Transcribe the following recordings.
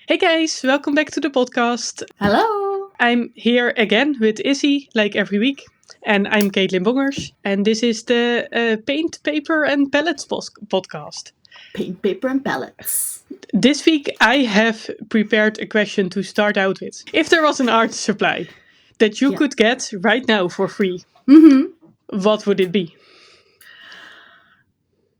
Hey guys, welcome back to the podcast. Hello. I'm here again with Izzy, like every week, and I'm Caitlin Bongers, and this is the Paint, Paper, and Pellets podcast. Paint, paper, and pellets. This week I have prepared a question to start out with. If there was an art supply that you Yeah. could get right now for free, what would it be?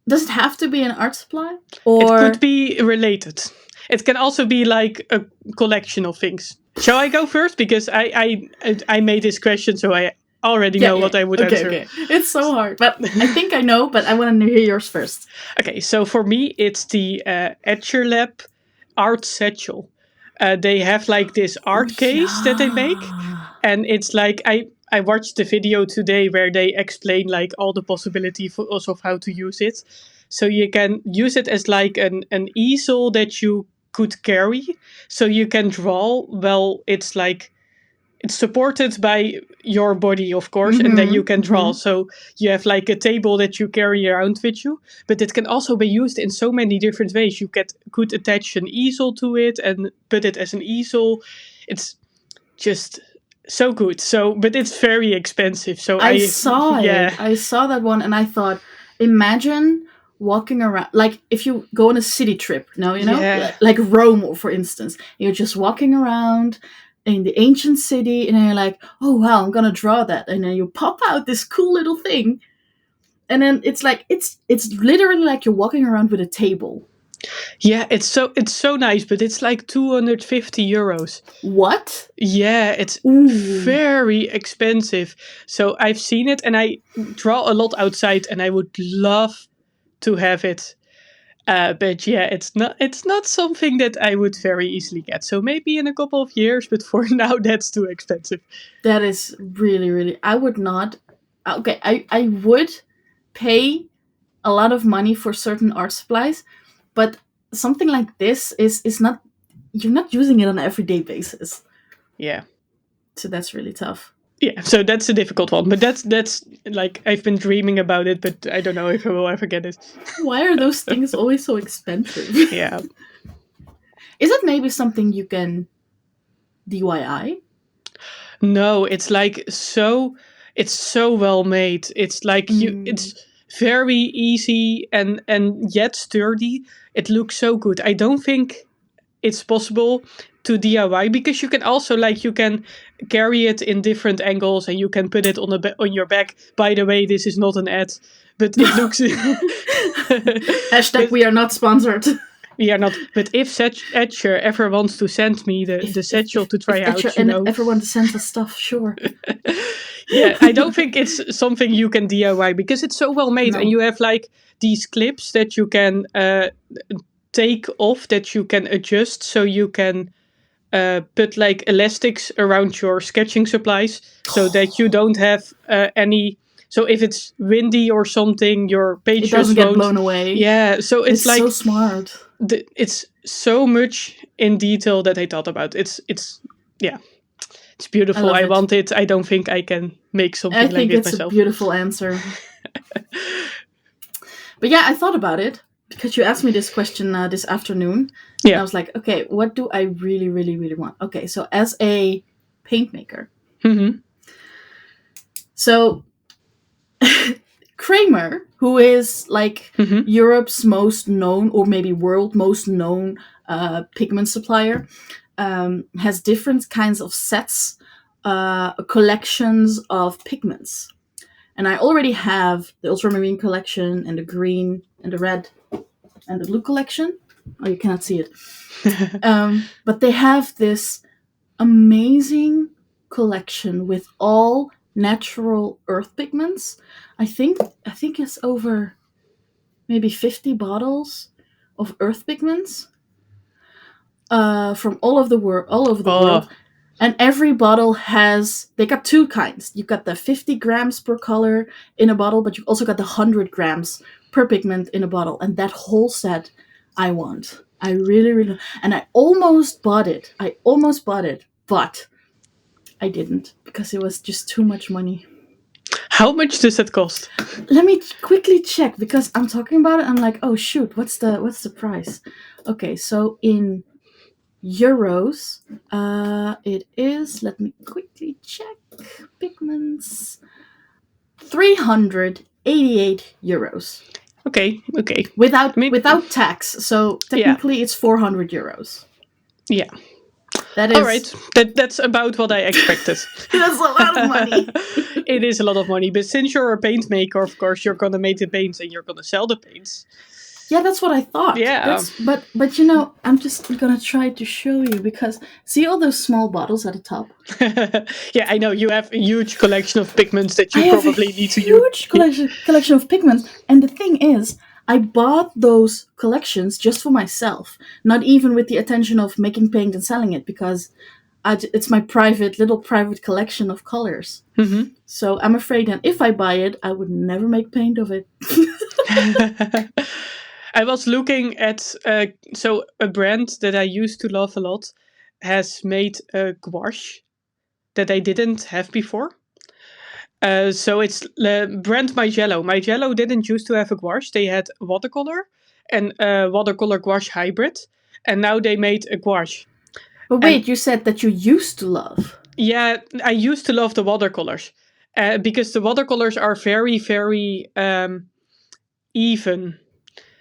Does it have to be an art supply? It Or could be related. It can also be like a collection of things. Shall I go first? Because I made this question, so I already know what I would answer. Okay. It's so hard. But I think I know, but I want to hear yours first. Okay, so for me, it's the Etcher Lab art satchel. They have like this art case that they make, and it's like I watched the video today where they explain like all the possibilities of how to use it. So you can use it as like an easel that you could carry, so you can draw. Well, it's supported by your body, of course, and then you can draw. So you have like a table that you carry around with you, but it can also be used in so many different ways. You could attach an easel to it and put it as an easel. It's just so good. So, but it's very expensive. So I saw it. yeah. I saw that one and I thought, imagine walking around, like if you go on a city trip, Yeah. like Rome, for instance, you're just walking around in the ancient city and then you're like, oh wow, I'm gonna draw that, and then you pop out this cool little thing, and then it's like it's literally like you're walking around with a table. Yeah, it's so nice, but it's like 250 euros. What? Yeah, it's Ooh. very expensive. So I've seen it and I draw a lot outside and I would love to have it. But yeah, it's not something that I would very easily get. So maybe in a couple of years, but for now that's too expensive. That is really, really. I would not. Okay, I would pay a lot of money for certain art supplies, but something like this is not. You're not using it on an everyday basis, Yeah. so that's really tough. Yeah, so that's a difficult one, but that's like I've been dreaming about it, but I don't know if I will ever get it. Why are those things always so expensive? Yeah. Is it maybe something you can DIY? No, it's like it's so well made. It's like it's very easy and yet sturdy. It looks so good. I don't think it's possible to DIY because you can also like you can carry it in different angles and you can put it on your back. By the way, this is not an ad, but it looks Hashtag we are not sponsored. we are not. But if such Etcher ever wants to send me the satchel to try out, and everyone sends us stuff, sure. Yeah, I don't think it's something you can DIY because it's so well made, No. and you have like these clips that you can take off that you can adjust, so you can put like elastics around your sketching supplies, so that you don't have any. So if it's windy or something, your page It doesn't just get blown away. Yeah, so it's like so smart. It's so much in detail that I thought about. It's yeah. It's beautiful. I want it. I don't think I can make something like it myself. I think it's a beautiful answer. But yeah, I thought about it because you asked me this question this afternoon. Yeah. And I was like, okay, what do I really, really, really want? Okay, so as a paint maker. Mm-hmm. So Kramer, who is like Europe's most known, or maybe world most known pigment supplier, has different kinds of sets, collections of pigments. And I already have the ultramarine collection and the green and the red and the blue collection. Oh, you cannot see it. But they have this amazing collection with all natural earth pigments. I think it's over maybe 50 bottles of earth pigments from all over the world. And every bottle they got two kinds. You got the 50 grams per color in a bottle, but you also got the 100 grams per pigment in a bottle. And that whole set I want. I really, really, and I almost bought it, but I didn't because it was just too much money. How much does that cost? Let me quickly check because I'm talking about it. I'm like, oh shoot, what's the price? Okay, so in euros. It is, let me quickly check, pigments, 388 euros. Okay, okay. I mean, Without tax. So yeah, technically it's 400 euros. yeah. That All is right, that's about what I expected. that's a lot of money. It is a lot of money, but since you're a paint maker, of course, you're gonna make the paints and you're gonna sell the paints. Yeah, that's what I thought. Yeah. That's but you know, I'm just gonna try to show you because see all those small bottles at the top? Yeah, I know you have a huge collection of pigments that I you have a probably need to use. huge collection of pigments, and the thing is, I bought those collections just for myself, not even with the intention of making paint and selling it, because it's my private collection of colors. Mhm. So I'm afraid that if I buy it, I would never make paint of it. I was looking at so a brand that I used to love a lot has made a gouache that I didn't have before. So it's brand My Jello. My Jello didn't used to have a gouache. They had watercolor and watercolor gouache hybrid, and now they made a gouache. But And wait, you said that you used to love. yeah, I used to love the watercolors because the watercolors are very, very even.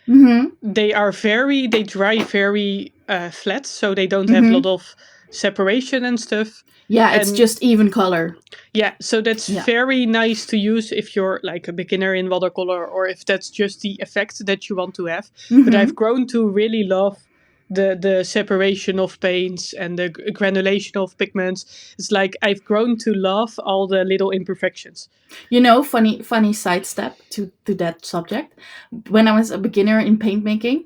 Mm-hmm. They dry very flat, so they don't have a lot Mm-hmm. of separation and stuff. Yeah, it's And just even color. yeah, so that's Yeah. very nice to use if you're like a beginner in watercolor or if that's just the effect that you want to have. But I've Mm-hmm. grown to really love the separation of paints and the granulation of pigments. It's like I've grown to love all the little imperfections. You know, funny sidestep to that subject. When I was a beginner in paint making,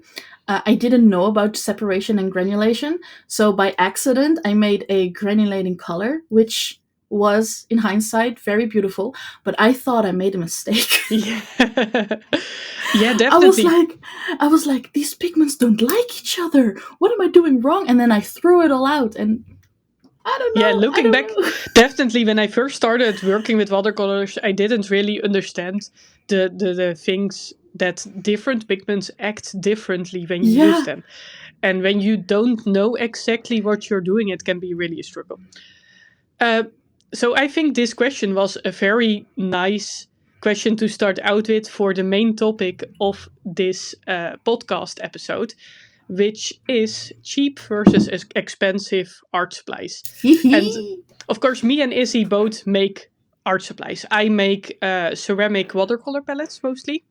I didn't know about separation and granulation. So by accident, I made a granulating color, which was in hindsight very beautiful. But I thought I made a mistake. Yeah. Yeah, I was definitely. like, I was like, these pigments don't like each other. What am I doing wrong? And then I threw it all out, and I don't Yeah, know. I looking don't back, know. definitely when I first started working with watercolors, I didn't really understand the things that different pigments act differently when you use Yeah. them. And when you don't know exactly what you're doing, it can be really a struggle. Uh, so I think this question was a very nice question to start out with for the main topic of this podcast episode, which is cheap versus expensive art supplies. Hee And hee. of course, me and Izzy both make art supplies. I make ceramic watercolor palettes mostly,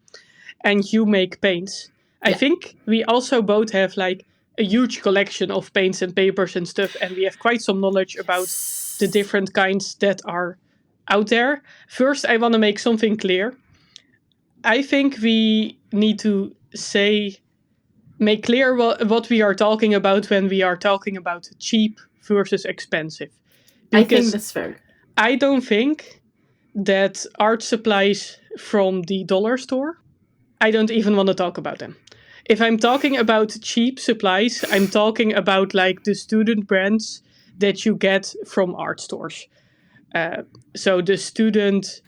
and you make paints. I Yeah. think we also both have like a huge collection of paints and papers and stuff, and we have quite some knowledge about the different kinds that are out there. First, I want to make something clear. I think we need to say make clear what we are talking about when we are talking about cheap versus expensive. I think Because that's fair. I don't think that art supplies from the dollar store, I don't even want to talk about them. If I'm talking about cheap supplies, I'm talking about like the student brands that you get from art stores. Uh, so the student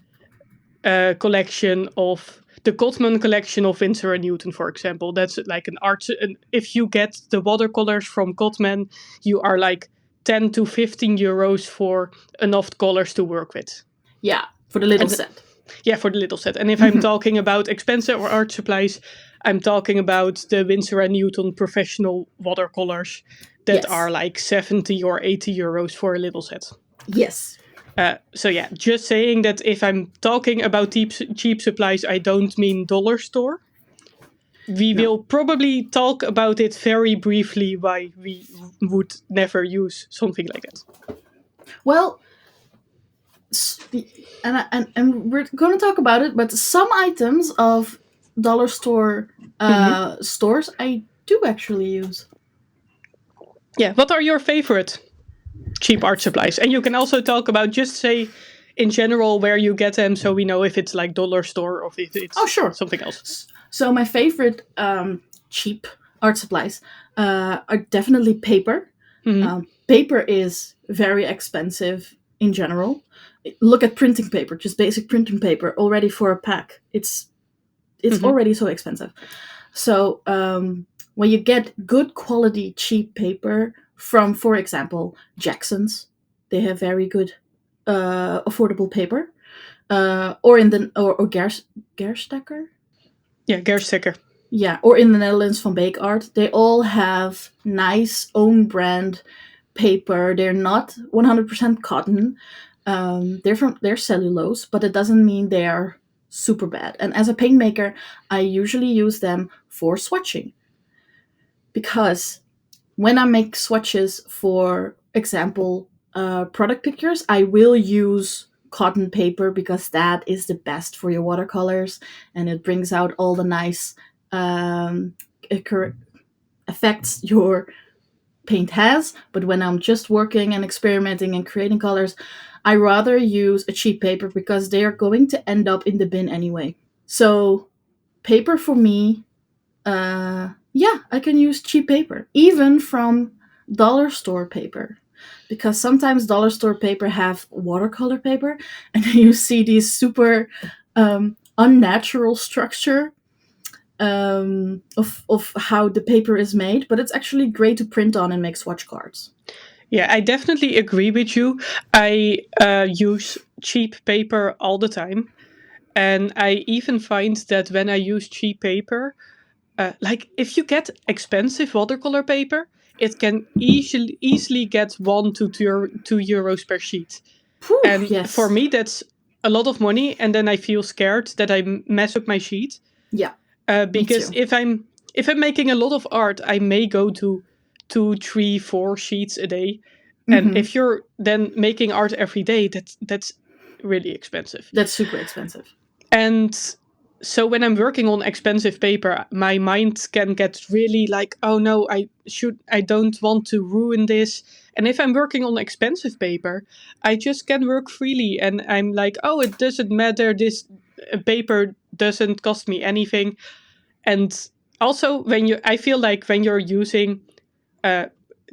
collection of the Cotman collection of Winsor and Newton, for example. That's like an art. If you get the watercolors from Cotman, you are like 10 to 15 euros for enough colors to work with. Yeah, for the little And set. yeah, for the little set. And if I'm Hmm. talking about expensive art supplies, I'm talking about the Winsor and Newton professional watercolors that are Yes. like 70 or 80 euros for a little set. Yes. So yeah, just saying that if I'm talking about cheap supplies, I don't mean dollar store. We No. will probably talk about it very briefly why we would never use something like that. Well, and we're going to talk about it, but some items of dollar store Hmm. stores I do actually use. Yeah, what are your favorite cheap art supplies? And you can also talk about just say in general where you get them so we know if it's like dollar store or if Oh, it's sure. something else. So my favorite cheap art supplies are definitely paper. Hmm. Paper is very expensive in general. Look at printing paper, just basic printing paper, already for a pack. It's Hmm. already so expensive. So when you get good quality cheap paper from, for example, Jackson's. They have very good, affordable paper. Or in the or Gerstecker. Yeah, Gerstecker. Yeah, or in the Netherlands from Bake Art. They all have nice own brand paper. They're not 100% cotton. They're cellulose, but it doesn't mean they are super bad. And as a paint maker, I usually use them for swatching because when I make swatches, for example, product pictures, I will use cotton paper because that is the best for your watercolors and it brings out all the nice um, effects your paint has. But when I'm just working and experimenting and creating colors, I rather use a cheap paper because they are going to end up in the bin anyway. So paper for me, yeah, I can use cheap paper, even from dollar store paper. Because sometimes dollar store paper have watercolor paper, and then you see these super unnatural structure of how the paper is made, but it's actually great to print on and make swatch cards. Yeah, I definitely agree with you. I use cheap paper all the time. And I even find that when I use cheap paper, like if you get expensive watercolor paper, it can easily get 1 to 2 euros per sheet. Whew, And for yes. me, that's a lot of money. And then I feel scared that I mess up my sheet. Yeah, me Because too. if I'm making a lot of art, I may go to 2, 3, 4 sheets a day. And Hmm. if you're then making art every day, that's really expensive. That's super expensive. And so when I'm working on expensive paper, my mind can get really like, oh no, I don't want to ruin this. And if I'm working on expensive paper, I just can work freely and I'm like, oh, it doesn't matter. This paper doesn't cost me anything. And also I feel like when you're using uh,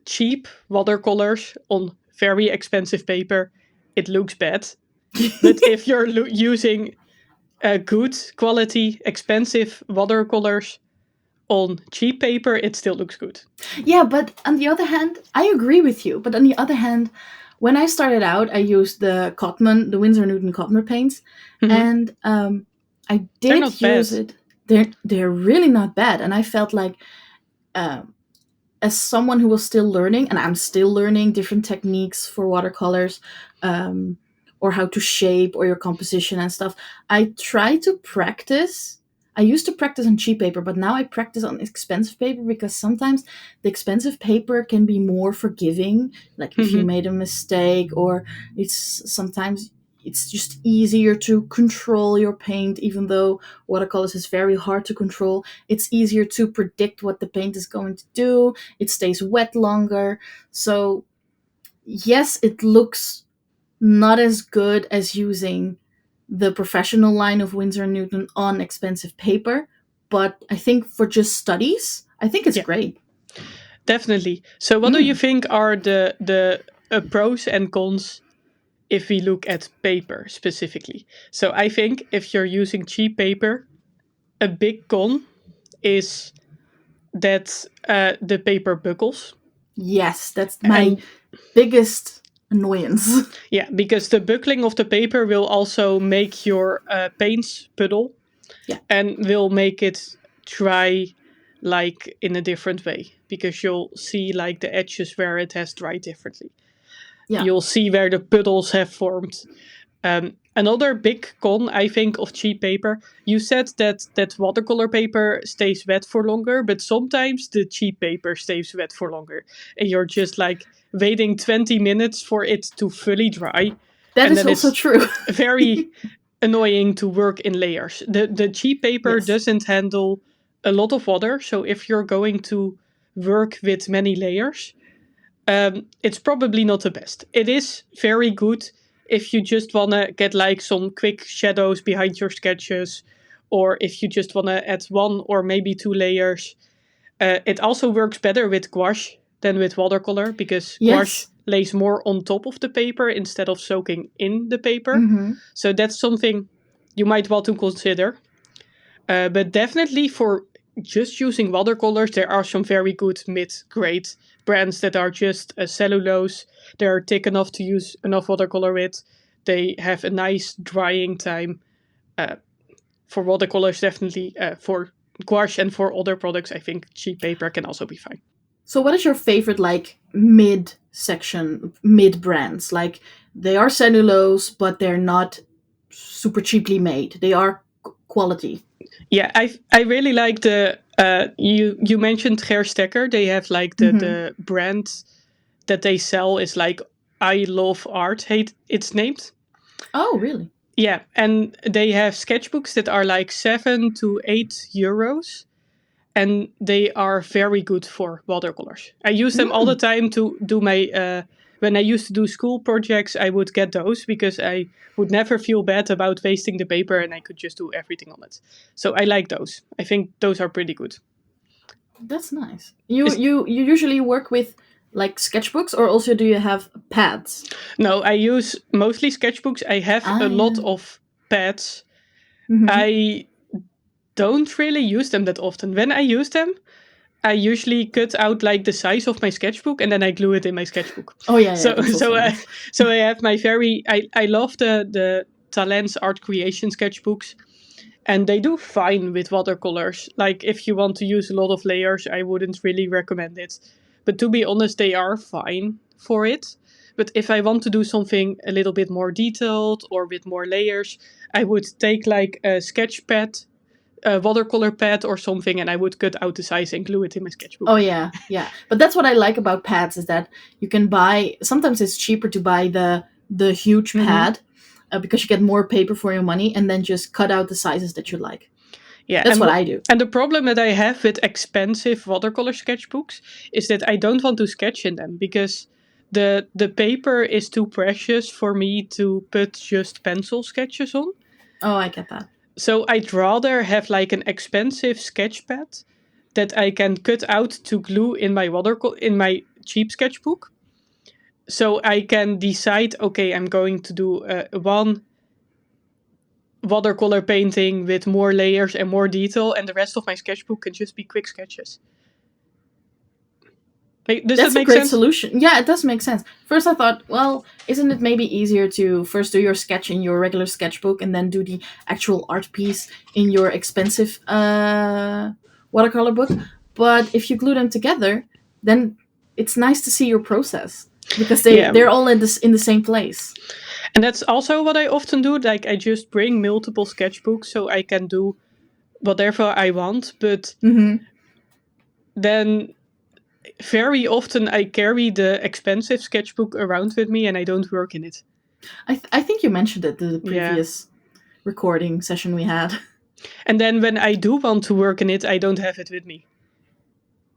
cheap watercolors on very expensive paper, it looks bad. But if you're using good quality, expensive watercolors on cheap paper, it still looks good. Yeah, but on the other hand, I agree with you. But on the other hand, when I started out, I used the Winsor Newton Cotman paints, Hmm. and I They're did not use bad. it. They're really not bad, and I felt like um, as someone who was still learning, and I'm still learning different techniques for watercolors, um, or how to shape or your composition and stuff, I try to practice. I used to practice on cheap paper, but now I practice on expensive paper because sometimes the expensive paper can be more forgiving. Like if you Hmm. made a mistake, or sometimes it's just easier to control your paint, even though watercolors is very hard to control. It's easier to predict what the paint is going to do. It stays wet longer. So, yes, it looks not as good as using the professional line of Winsor & Newton on expensive paper, but I think for just studies, I think it's Yeah, great. definitely. So, what do you Mm. think are the pros and cons if we look at paper specifically? So, I think if you're using cheap paper, a big con is that the paper buckles, Yes, that's my and biggest annoyance. yeah, because the buckling of the paper will also make your paints puddle Yeah, and will make it dry like in a different way because you'll see like the edges where it has dried differently. yeah. You'll see where the puddles have formed. Another big con, I think, of cheap paper. You said that watercolor paper stays wet for longer, but sometimes the cheap paper stays wet for longer, and you're just like waiting 20 minutes for it to fully dry, That and is then also it's true. very annoying to work in layers. The cheap paper Yes. doesn't handle a lot of water, so if you're going to work with many layers, it's probably not the best. It is very good if you just wanna get like some quick shadows behind your sketches, or if you just wanna add 1 or maybe 2 layers. It also works better with gouache than with watercolor because gouache Yes. lays more on top of the paper instead of soaking in the paper. Mm-hmm. So that's something you might want to consider. But definitely for just using watercolors, there are some very good mid-grade brands that are just cellulose. They're thick enough to use enough watercolor with. They have a nice drying time. Uh, for watercolors, definitely. For gouache and for other products, I think cheap paper can also be fine. So, what is your favorite like mid brands? Like they are cellulose, but they're not super cheaply made. They are quality. Yeah, I really like the you mentioned Gerstecker. They have like Hmm. the brand that they sell is like I Love Art. Hate it's named. Oh, really? Yeah, and they have sketchbooks that are like 7 to 8 euros, and they are very good for watercolors. I use them all the Mm, time to do my. When I used to do school projects, I would get those because I would never feel bad about wasting the paper and I could just do everything on it. So I like those. I think those are pretty good. that's nice. You Is you you usually work with like sketchbooks, or also do you have pads? No, I use mostly sketchbooks. I have Ah, a lot yeah. of pads. Hmm. I don't really use them that often. When I use them, I usually cut out like the size of my sketchbook and then I glue it in my sketchbook. Oh, yeah, yeah. So That's also nice. so I have my very I love the Talents art creation sketchbooks and they do fine with watercolors. Like if you want to use a lot of layers, I wouldn't really recommend it. But to be honest, they are fine for it. But if I want to do something a little bit more detailed or with more layers, I would take like a sketch pad, a watercolor pad or something, and I would cut out the size and glue it in my Oh, sketchbook. yeah, yeah. But that's what I like about pads is that you can buy. Sometimes it's cheaper to buy the huge Hmm. pad because you get more paper for your money, and then just cut out the sizes that you like. Yeah, That's what I do. and the problem that I have with expensive watercolor sketchbooks is that I don't want to sketch in them because the paper is too precious for me to put just pencil sketches on. Oh, I get that. So I'd rather have like an expensive sketch pad that I can cut out to glue in my in my cheap sketchbook. So I can decide, okay, I'm going to do one watercolor painting with more layers and more detail, and the rest of my sketchbook can just be quick sketches. Does that That's a make great sense? solution. Yeah, it does make sense. First, I thought, well, isn't it maybe easier to first do your sketch in your regular sketchbook and then do the actual art piece in your expensive watercolor book? But if you glue them together, then it's nice to see your process because Yeah. they're all in the same place. And that's also what I often do. Like, I just bring multiple sketchbooks so I can do whatever I want. But Hmm. then very often I carry the expensive sketchbook around with me and I don't work in it. I think you mentioned it the Yeah. previous recording session we had. And then when I do want to work in it, I don't have it with me.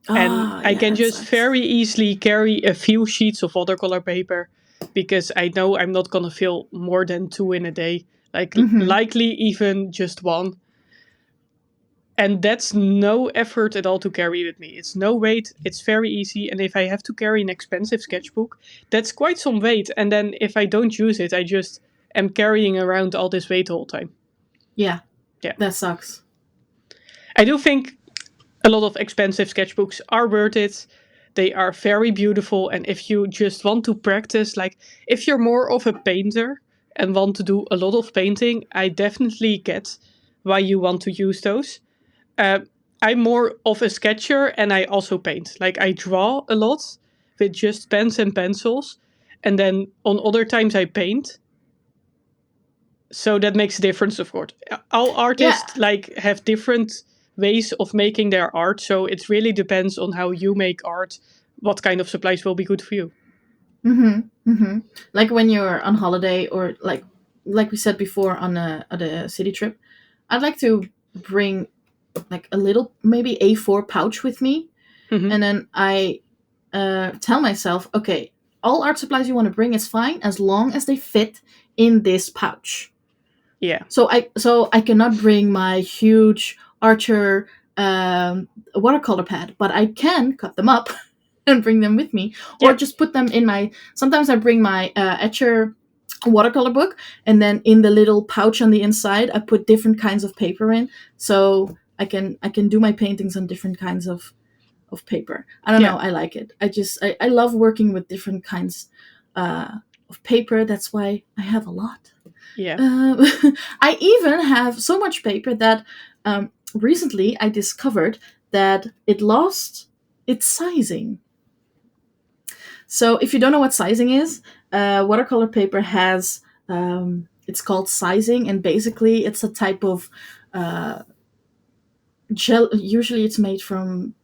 And Ah, I yeah, can that just sucks. very easily carry a few sheets of watercolor paper because I know I'm not going to fill more than two in a day. Like, Hmm. likely even just one. And that's no effort at all to carry with me. It's no weight, it's very easy. And if I have to carry an expensive sketchbook, that's quite some weight. And then if I don't use it, I just am carrying around all this weight all the time. Yeah, Yeah. that sucks. I do think a lot of expensive sketchbooks are worth it. They are very beautiful. And if you just want to practice, like if you're more of a painter and want to do a lot of painting, I definitely get why you want to use those. Uh, I'm more of a sketcher and I also paint. Like I draw a lot with just pens and pencils. And then on other times I paint. So that makes a difference, of course. All Yeah. artists like have different ways of making their art. So it really depends on how you make art, what kind of supplies will be good for you. Mm-hmm. Mm-hmm. Like when you're on holiday, or like we said before on a city trip, I'd like to bring like a little maybe A4 pouch with me, Hmm. and then I tell myself, okay, all art supplies you want to bring is fine as long as they fit in this pouch. Yeah. So I cannot bring my huge Archer watercolor pad, but I can cut them up and bring them with me, or Yeah. just put them in my. Sometimes I bring my Etcher watercolor book, and then in the little pouch on the inside, I put different kinds of paper in. So I can do my paintings on different kinds of paper. I don't Yeah. know. I like it. I love working with different kinds of paper. That's why I have a lot. Yeah. Um, I even have so much paper that recently I discovered that it lost its sizing. So if you don't know what sizing is, watercolor paper has it's called sizing, and basically it's a type of gel. Usually it's made from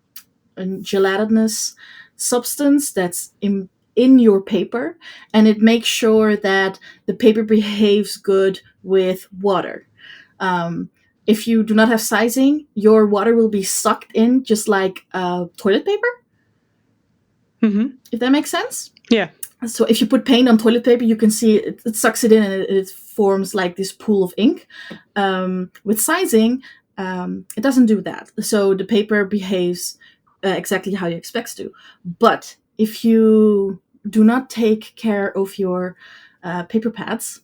a gelatinous substance that's in your paper, and it makes sure that the paper behaves good with water. Um, if you do not have sizing, your water will be sucked in just like toilet paper, Mm-hmm. if that makes sense. Yeah. So if you put paint on toilet paper, you can see it sucks it in, and it forms like this pool of ink. With sizing, it doesn't do that. So the paper behaves exactly how you expect to. But if you do not take care of your paper pads,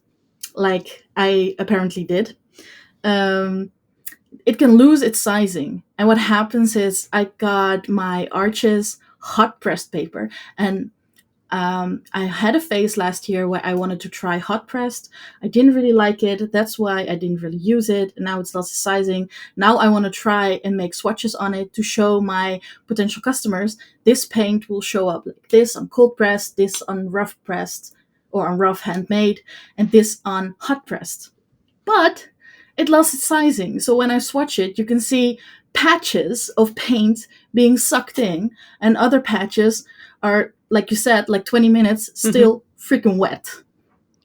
like I apparently did, um, it can lose its sizing. And what happens is I got my arches hot pressed paper, and I had a phase last year where I wanted to try hot pressed. I didn't really like it. That's why I didn't really use it. And now it's lost its sizing. Now I want to try and make swatches on it to show my potential customers this paint will show up like this on cold pressed, this on rough pressed or on rough handmade, and this on hot pressed. But it lost its sizing. So when I swatch it, you can see patches of paint being sucked in, and other patches are, like you said, like 20 minutes still freaking wet.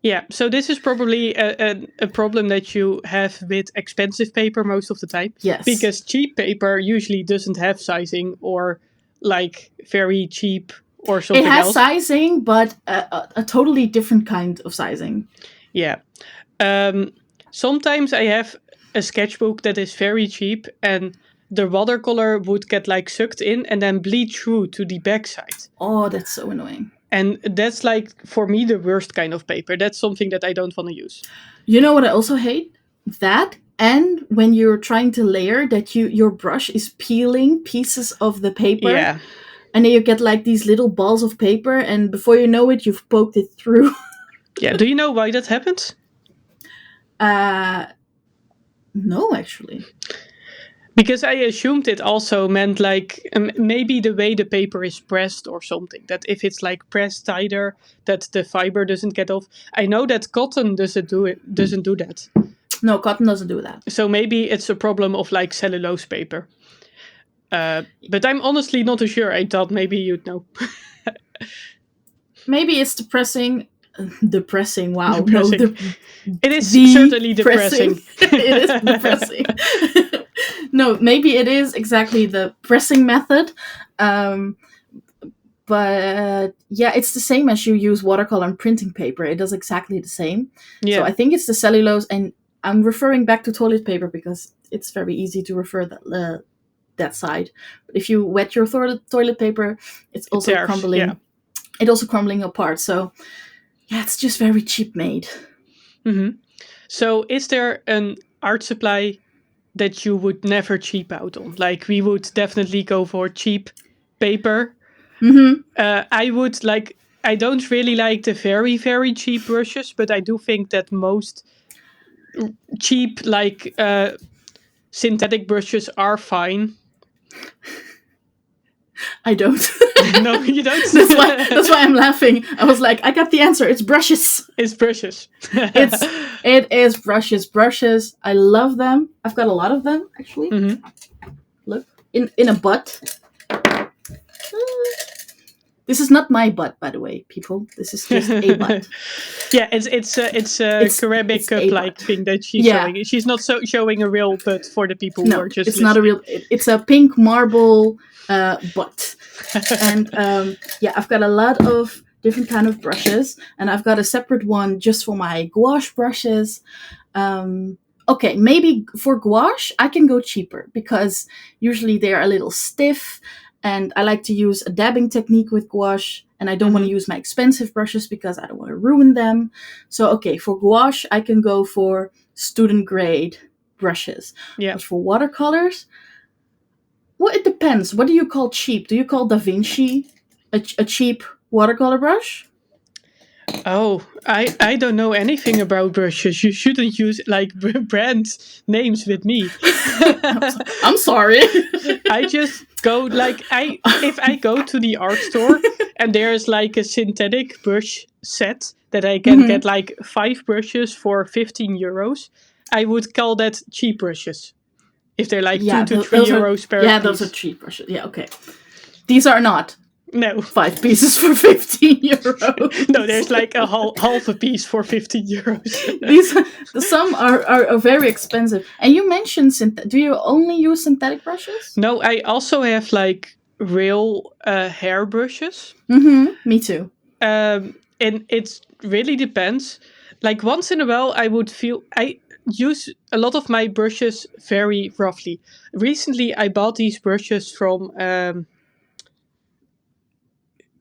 Yeah, so this is probably a problem that you have with expensive paper most of the time. Yes. Because cheap paper usually doesn't have sizing, or like very cheap or It something has else. sizing, but a totally different kind of sizing. Yeah. Sometimes I have a sketchbook that is very cheap, and the watercolor would get like sucked in and then bleed through to the backside. Oh, that's so annoying. And that's like, for me, the worst kind of paper. That's something that I don't want to use. You know what I also hate? That, and when you're trying to layer, that your brush is peeling pieces of the paper. Yeah. And then you get like these little balls of paper, and before you know it, you've poked it through. Yeah. Do you know why that happens? No, actually. Because I assumed it also meant like maybe the way the paper is pressed or something. That if it's like pressed tighter, that the fiber doesn't get off. I know that cotton doesn't do that. No, cotton doesn't do that. So maybe it's a problem of like cellulose paper. But I'm honestly not too sure. I thought maybe you'd know. Maybe it's depressing. Depressing. Wow. Depressing. No, it is certainly depressing. It is depressing. No, maybe it is exactly the pressing method. But yeah, it's the same as you use watercolor and printing paper. It does exactly the same. Yeah. So I think it's the cellulose, and I'm referring back to toilet paper because it's very easy to refer that side. But if you wet your toilet paper, it's also tears, crumbling. yeah. It's also crumbling apart. So yeah, it's just very cheap made. Mm-hmm. So is there an art supply that you would never cheap out on? Like, we would definitely go for cheap paper. Mm-hmm. I would like. I don't really like the very, very cheap brushes, but I do think that most cheap, like synthetic brushes, are fine. I don't. No, you don't. That's why I'm laughing. I was like, I got the answer. It's brushes. It's brushes. It is brushes. Brushes. I love them. I've got a lot of them actually. Mm-hmm. Look in a butt. This is not my butt, by the way, people. This is just a butt. Yeah, it's a ceramic cup-like thing that she's showing. She's not showing a real butt for the people who are just it's listening. not a real. It's a pink marble butt, and I've got a lot of different kind of brushes, and I've got a separate one just for my gouache brushes. Okay, maybe for gouache I can go cheaper because usually they're a little stiff. And I like to use a dabbing technique with gouache, and I don't want to use my expensive brushes because I don't want to ruin them. So, okay, for gouache, I can go for student grade brushes. Yeah. But for watercolors, well, it depends. What do you call cheap? Do you call Da Vinci a cheap watercolor brush? Oh, I don't know anything about brushes. You shouldn't use like brand names with me. I'm sorry. I just go like I if I go to the art store and there's like a synthetic brush set that I can get Mhm. like 5 brushes for 15 euros, I would call that cheap brushes. If they're like two Yeah, to three those are euros per those are piece. cheap brushes. Yeah, okay. These are not No. 5 pieces for 15 No, euros. there's like a half a piece for 15 euros. These some are very expensive. And you mentioned do you only use synthetic brushes? No, I also have like real hair brushes. Mm-hmm. Me too. And it really depends. Like once in a while, I would feel I use a lot of my brushes very roughly. Recently, I bought these brushes from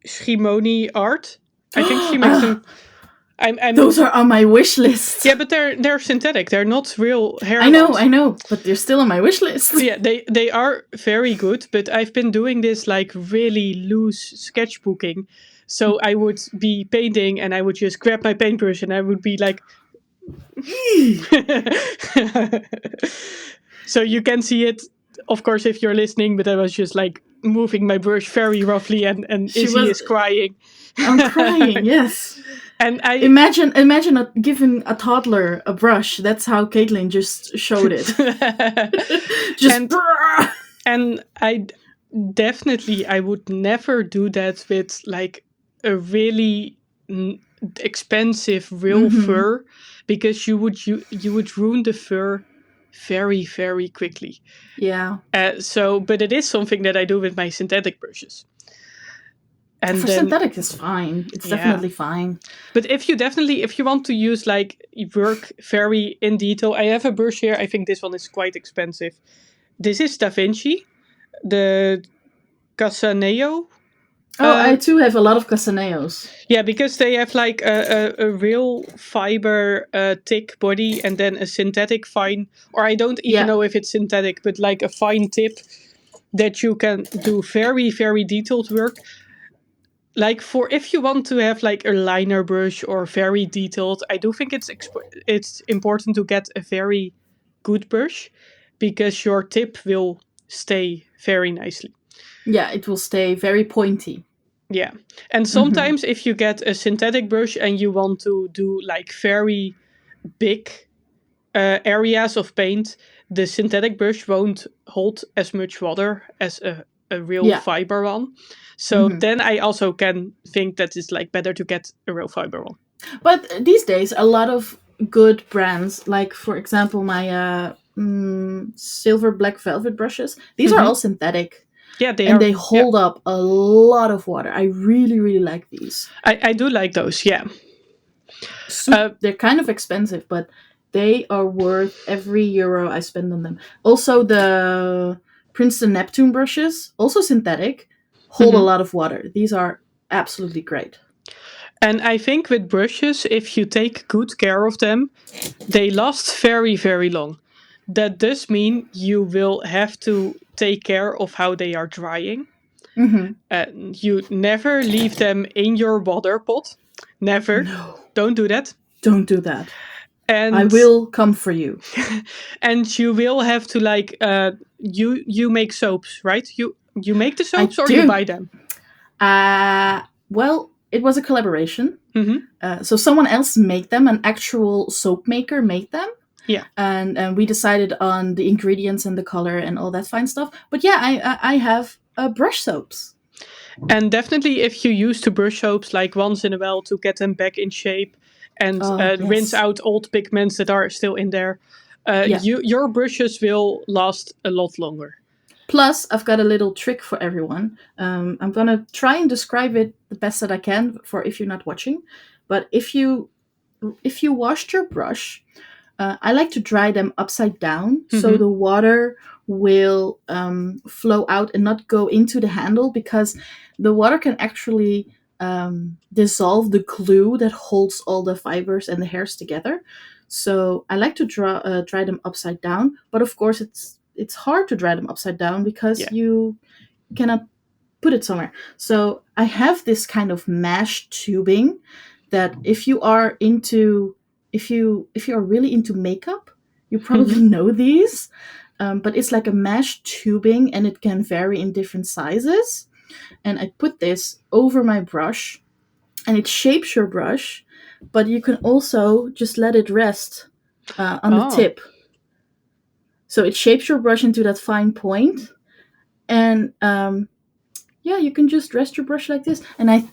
Shimoni Art. I think she makes Ah, them. I'm those are on my wish list. Yeah, but they're synthetic. They're not real hair I loss. know, but they're still on my wish list. Yeah, they are very good, but I've been doing this like really loose sketchbooking. So I would be painting and I would just grab my paintbrush and I would be like so you can see it of course if you're listening, but I was just like moving my brush very roughly and She Izzy was. is crying. I'm crying. Yes. And I Imagine giving a toddler a brush. That's how Caitlin just showed it. Just. and and definitely I would never do that with like a really n- expensive real Mm-hmm. fur, because you would ruin the fur very very quickly. Yeah. So but it is something that I do with my synthetic brushes. And For then synthetic is fine. It's yeah, definitely fine. but if you want to use like work very in detail, I have a brush here. I think this one is quite expensive. This is Da Vinci, the Casaneo. Oh, I Uh, too have a lot of Casaneos. yeah, because they have like a real fiber thick body and then a synthetic fine, or I don't even Yeah. know if it's synthetic, but like a fine tip that you can do very, very detailed work. Like for if you want to have like a liner brush or very detailed, I do think it's important to get a very good brush because your tip will stay very nicely. Yeah, it will stay very pointy. Yeah. And Mm-hmm. sometimes if you get a synthetic brush and you want to do like very big areas of paint, the synthetic brush won't hold as much water as a real Yeah. fiber one. So Mm-hmm. then I also can think that it's like better to get a real fiber one. But these days, a lot of good brands, like for example, my silver black velvet brushes, these are all Hmm. synthetic Yeah, they and are. they Yeah, hold up a lot of water. I really, really like these. I do like those. Yeah. They're kind of expensive, but they are worth every euro I spend on them. Also, the Princeton Neptune brushes, also synthetic, hold a Hmm. lot of water. These are absolutely great. And I think with brushes, if you take good care of them, they last very, very long. That does mean you will have to take care of how they are drying. Hmm. You never leave them in your water pot. Never. No, Don't do that. don't do that. I And will come for you. and you will have to like you make soaps, right? You make the I soaps or you do. buy them? Well, it was a collaboration. Hmm. So someone else made them, an actual soap maker made them. Yeah. And we decided on the ingredients and the color and all that fine stuff. But yeah, I have brush soaps. And definitely, if you use the brush soaps like once in a while to get them back in shape and Oh rinse yes, out old pigments that are still in there, yeah. your brushes will last a lot longer. Plus, I've got a little trick for everyone. I'm gonna try and describe it the best that I can for if you're not watching. But if you washed your brush, I like to dry them upside down so Hmm. the water will flow out and not go into the handle because the water can actually dissolve the glue that holds all the fibers and the hairs together. So I like to dry them upside down, but of course it's hard to dry them upside down because Yeah. you cannot put it somewhere. So I have this kind of mesh tubing that if you are really into makeup, you probably Hmm. know these. But it's like a mesh tubing, and it can vary in different sizes. And I put this over my brush, and it shapes your brush, but you can also just let it rest on the Oh, tip. So it shapes your brush into that fine point, and yeah, you can just rest your brush like this. And I'm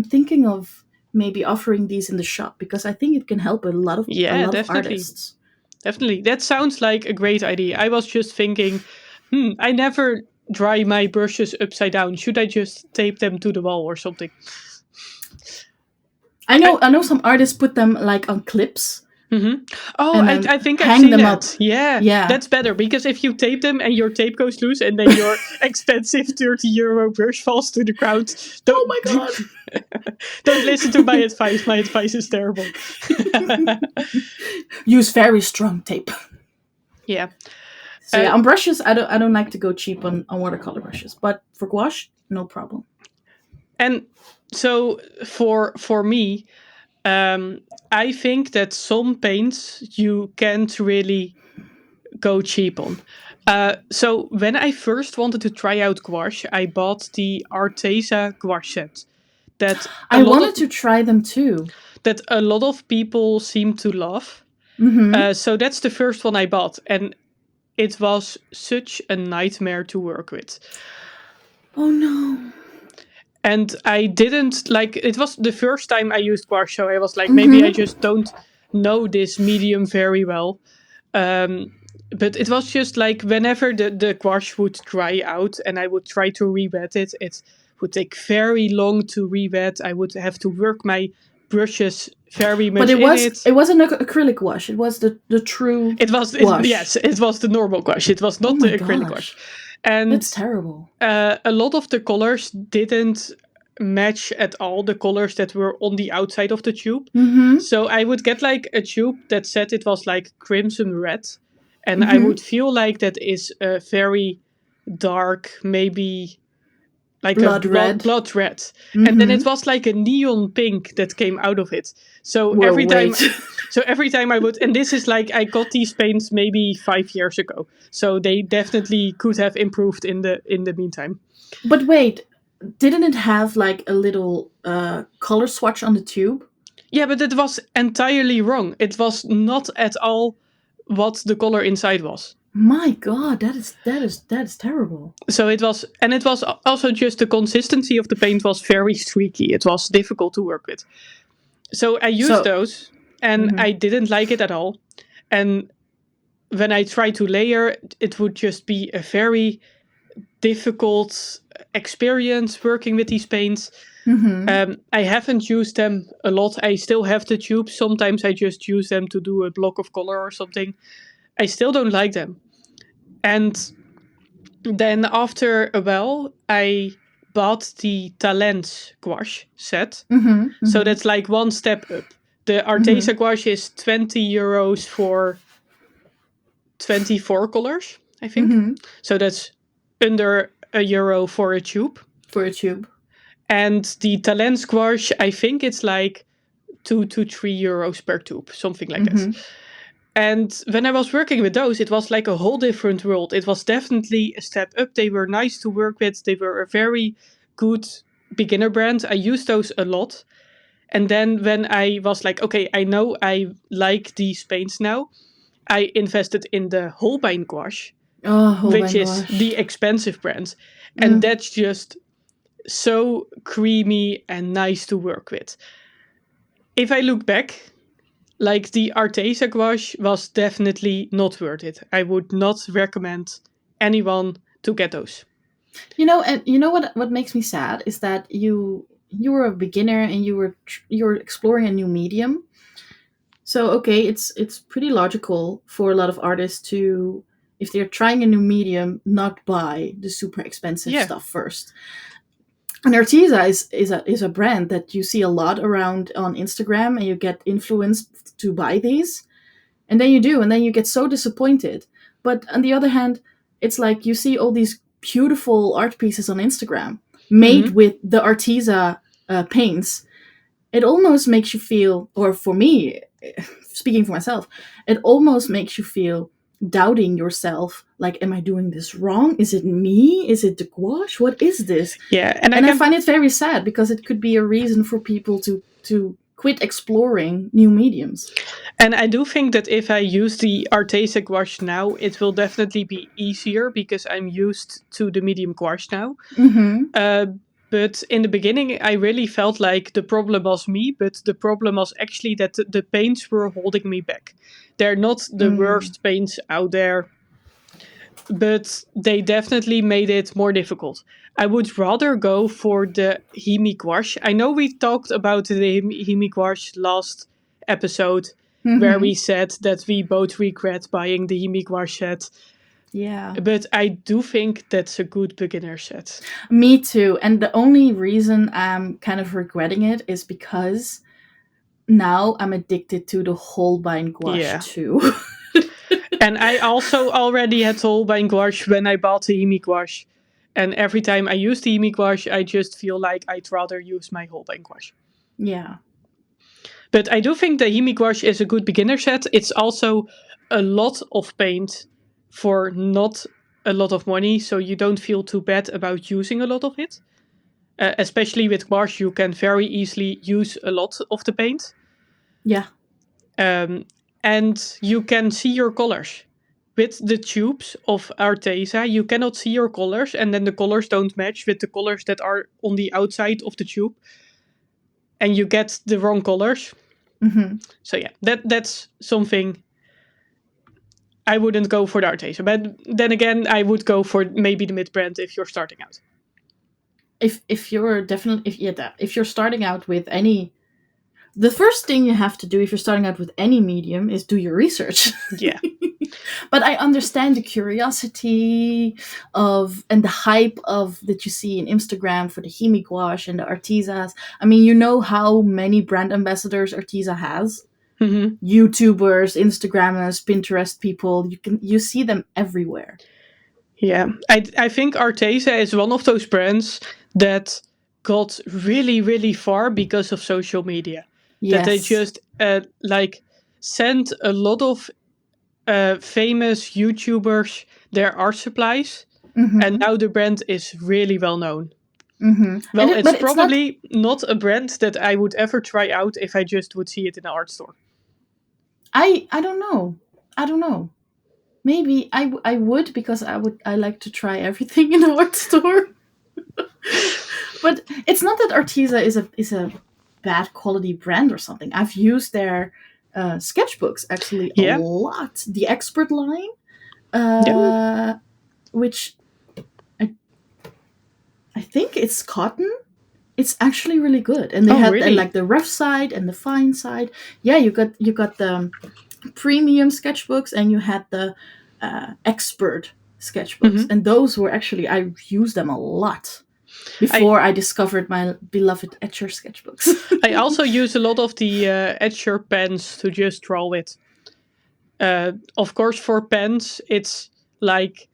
thinking of maybe offering these in the shop because I think it can help a yeah, lot of definitely. artists. Definitely. That sounds like a great idea. I was just thinking, I never dry my brushes upside down. Should I just tape them to the wall or something? I, I know some artists put them like on clips hmm Oh, and then I think I've hang seen them up. that. Yeah, Yeah. that's better because if you tape them and your tape goes loose and then your expensive 30 euro brush falls to the ground, Oh don't my god. don't listen to my advice. My advice is terrible. Use very strong tape. Yeah. So Uh, yeah, on brushes, I don't like to go cheap on watercolor brushes, but for gouache, no problem. and so for me, um, I think that some paints you can't really go cheap on. So when I first wanted to try out gouache, I bought the Arteza gouache set that a I lot of wanted to try them too. people seem to love. Mm-hmm. So that's the first one I bought, and it was such a nightmare to work with. Oh no. And I didn't like it was the first time I used gouache, so I was like, maybe I Mm-hmm. just don't know this medium very well. Um, but it was just like whenever the gouache would dry out and I would try to re-wet it, it would take very long to re-wet. I would have to work my brushes very But much in it it. wasn't acrylic gouache. It was the true gouache. Yes, it was the normal gouache. It was Oh not my the acrylic gouache. gosh, And that's terrible. a lot of the colors didn't match at all the colors that were on the outside of the tube. Mm-hmm. So I would get like a tube that said it was like crimson red, and I Mm-hmm. would feel like that is a very dark, maybe like a Blood red. blood red, and then it Mm-hmm. was like a neon pink that came out of it. So Whoa, every time wait. I would, and this is like I got these paints maybe 5 years ago, so they definitely could have improved in the meantime. But wait, didn't it have like a little color swatch on the tube? Yeah, but it was entirely wrong. It was not at all what the color inside was. My god, that is terrible. So it was, and it was also just the consistency of the paint was very streaky. It was difficult to work with. So I used So, those, and mhm. I didn't like it at all. And when I tried to layer, it would just be a very difficult experience working with these paints. Mhm. I haven't used them a lot. I still have the tubes. Sometimes I just use them to do a block of color or something. I still don't like them. And then after a while, I bought the Talent gouache set. Mhm. So Mhm. that's like one step up. The Mhm. Arteza gouache is 20 euros for 24 colors, I think. Mhm. So that's under a euro for a tube. For a tube. And the Talent gouache, I think it's like 2 to 3 euros per tube, something like that. Mhm. And when I was working with those, it was like a whole different world. It was definitely a step up. They were nice to work with. They were a very good beginner brand. I used those a lot. And then when I was like, okay, I know I like these paints now, I invested in the Holbein gouache, Oh, oh my which is gosh. the expensive brand. And Mm. that's just so creamy and nice to work with. If I look back, like the Arteza gouache was definitely not worth it. I would not recommend anyone to get those. You know, and you know what makes me sad is that you were a beginner and you were exploring a new medium. So okay, it's pretty logical for a lot of artists to, if they're trying a new medium, not buy the super expensive Yeah. stuff first. And Arteza is a brand that you see a lot around on Instagram, and you get influenced to buy these, and then you do, and then you get so disappointed. But on the other hand, it's like you see all these beautiful art pieces on Instagram made Hmm. with the Arteza paints. It almost makes you feel, or for me, speaking for myself, it almost makes you feel doubting yourself. Like, am I doing this wrong? Is it me? Is it the gouache? What is this? Yeah, and I And I can find it very sad because it could be a reason for people to quit exploring new mediums. And I do think that if I use the Arteza gouache now, it will definitely be easier because I'm used to the medium gouache now. Mm-hmm. Uh, but in the beginning, I really felt like the problem was me, but the problem was actually that the paints were holding me back. They're not the Mm. worst paints out there, but they definitely made it more difficult. I would rather go for the Himi gouache. I know we talked about the Himi gouache last episode, where Mm-hmm. we said that we both regret buying the Himi gouache set, Yeah. but I do think that's a good beginner set. Me too. And the only reason I'm kind of regretting it is because now I'm addicted to the Holbein gouache Yeah. too. And I also already had Holbein gouache when I bought the Himi gouache. And every time I use the Himi gouache, I just feel like I'd rather use my Holbein gouache. Yeah. But I do think the Himi gouache is a good beginner set. It's also a lot of paint for not a lot of money, so you don't feel too bad about using a lot of it. Especially with gouache, you can very easily use a lot of the paint. Yeah. Um, and you can see your colors. With the tubes of Arteza, you cannot see your colors, and then the colors don't match with the colors that are on the outside of the tube, and you get the wrong colors. Mm-hmm. So yeah, that's something I wouldn't go for the Arteza. But then again, I would go for maybe the mid brand if you're starting out. If you're definitely if you're starting out with any, the first thing you have to do if you're starting out with any medium is do your research. Yeah. But I understand the curiosity of and the hype of that you see in Instagram for the Himi gouache and the Artezas. I mean, you know how many brand ambassadors Arteza has. Hmm. YouTubers, Instagrammers, Pinterest people. You see them everywhere. Yeah. I think Arteza is one of those brands that got really, really far because of social media. That they Yes. just like sent a lot of famous YouTubers their art supplies, and Mm-hmm. now the brand is really well known. Mm-hmm. Well, it's But it's not. probably not a brand that I would ever try out if I just would see it in an art store. I don't know. I don't know. Maybe I would because I like to try everything in an art store. But it's not that Arteza is a bad quality brand or something. I've used their sketchbooks actually a Yeah, lot. The expert line, yeah. which I, I think it's cotton. It's actually really good, and they Oh, had like really? the rough side and the fine side. Yeah, you got the premium sketchbooks, and you had the expert sketchbooks, Hmm. and those were actually I used them a lot I before I discovered my beloved Etcher sketchbooks. I also use a lot of the Etcher pens to just draw with. Of course, for pens, it's like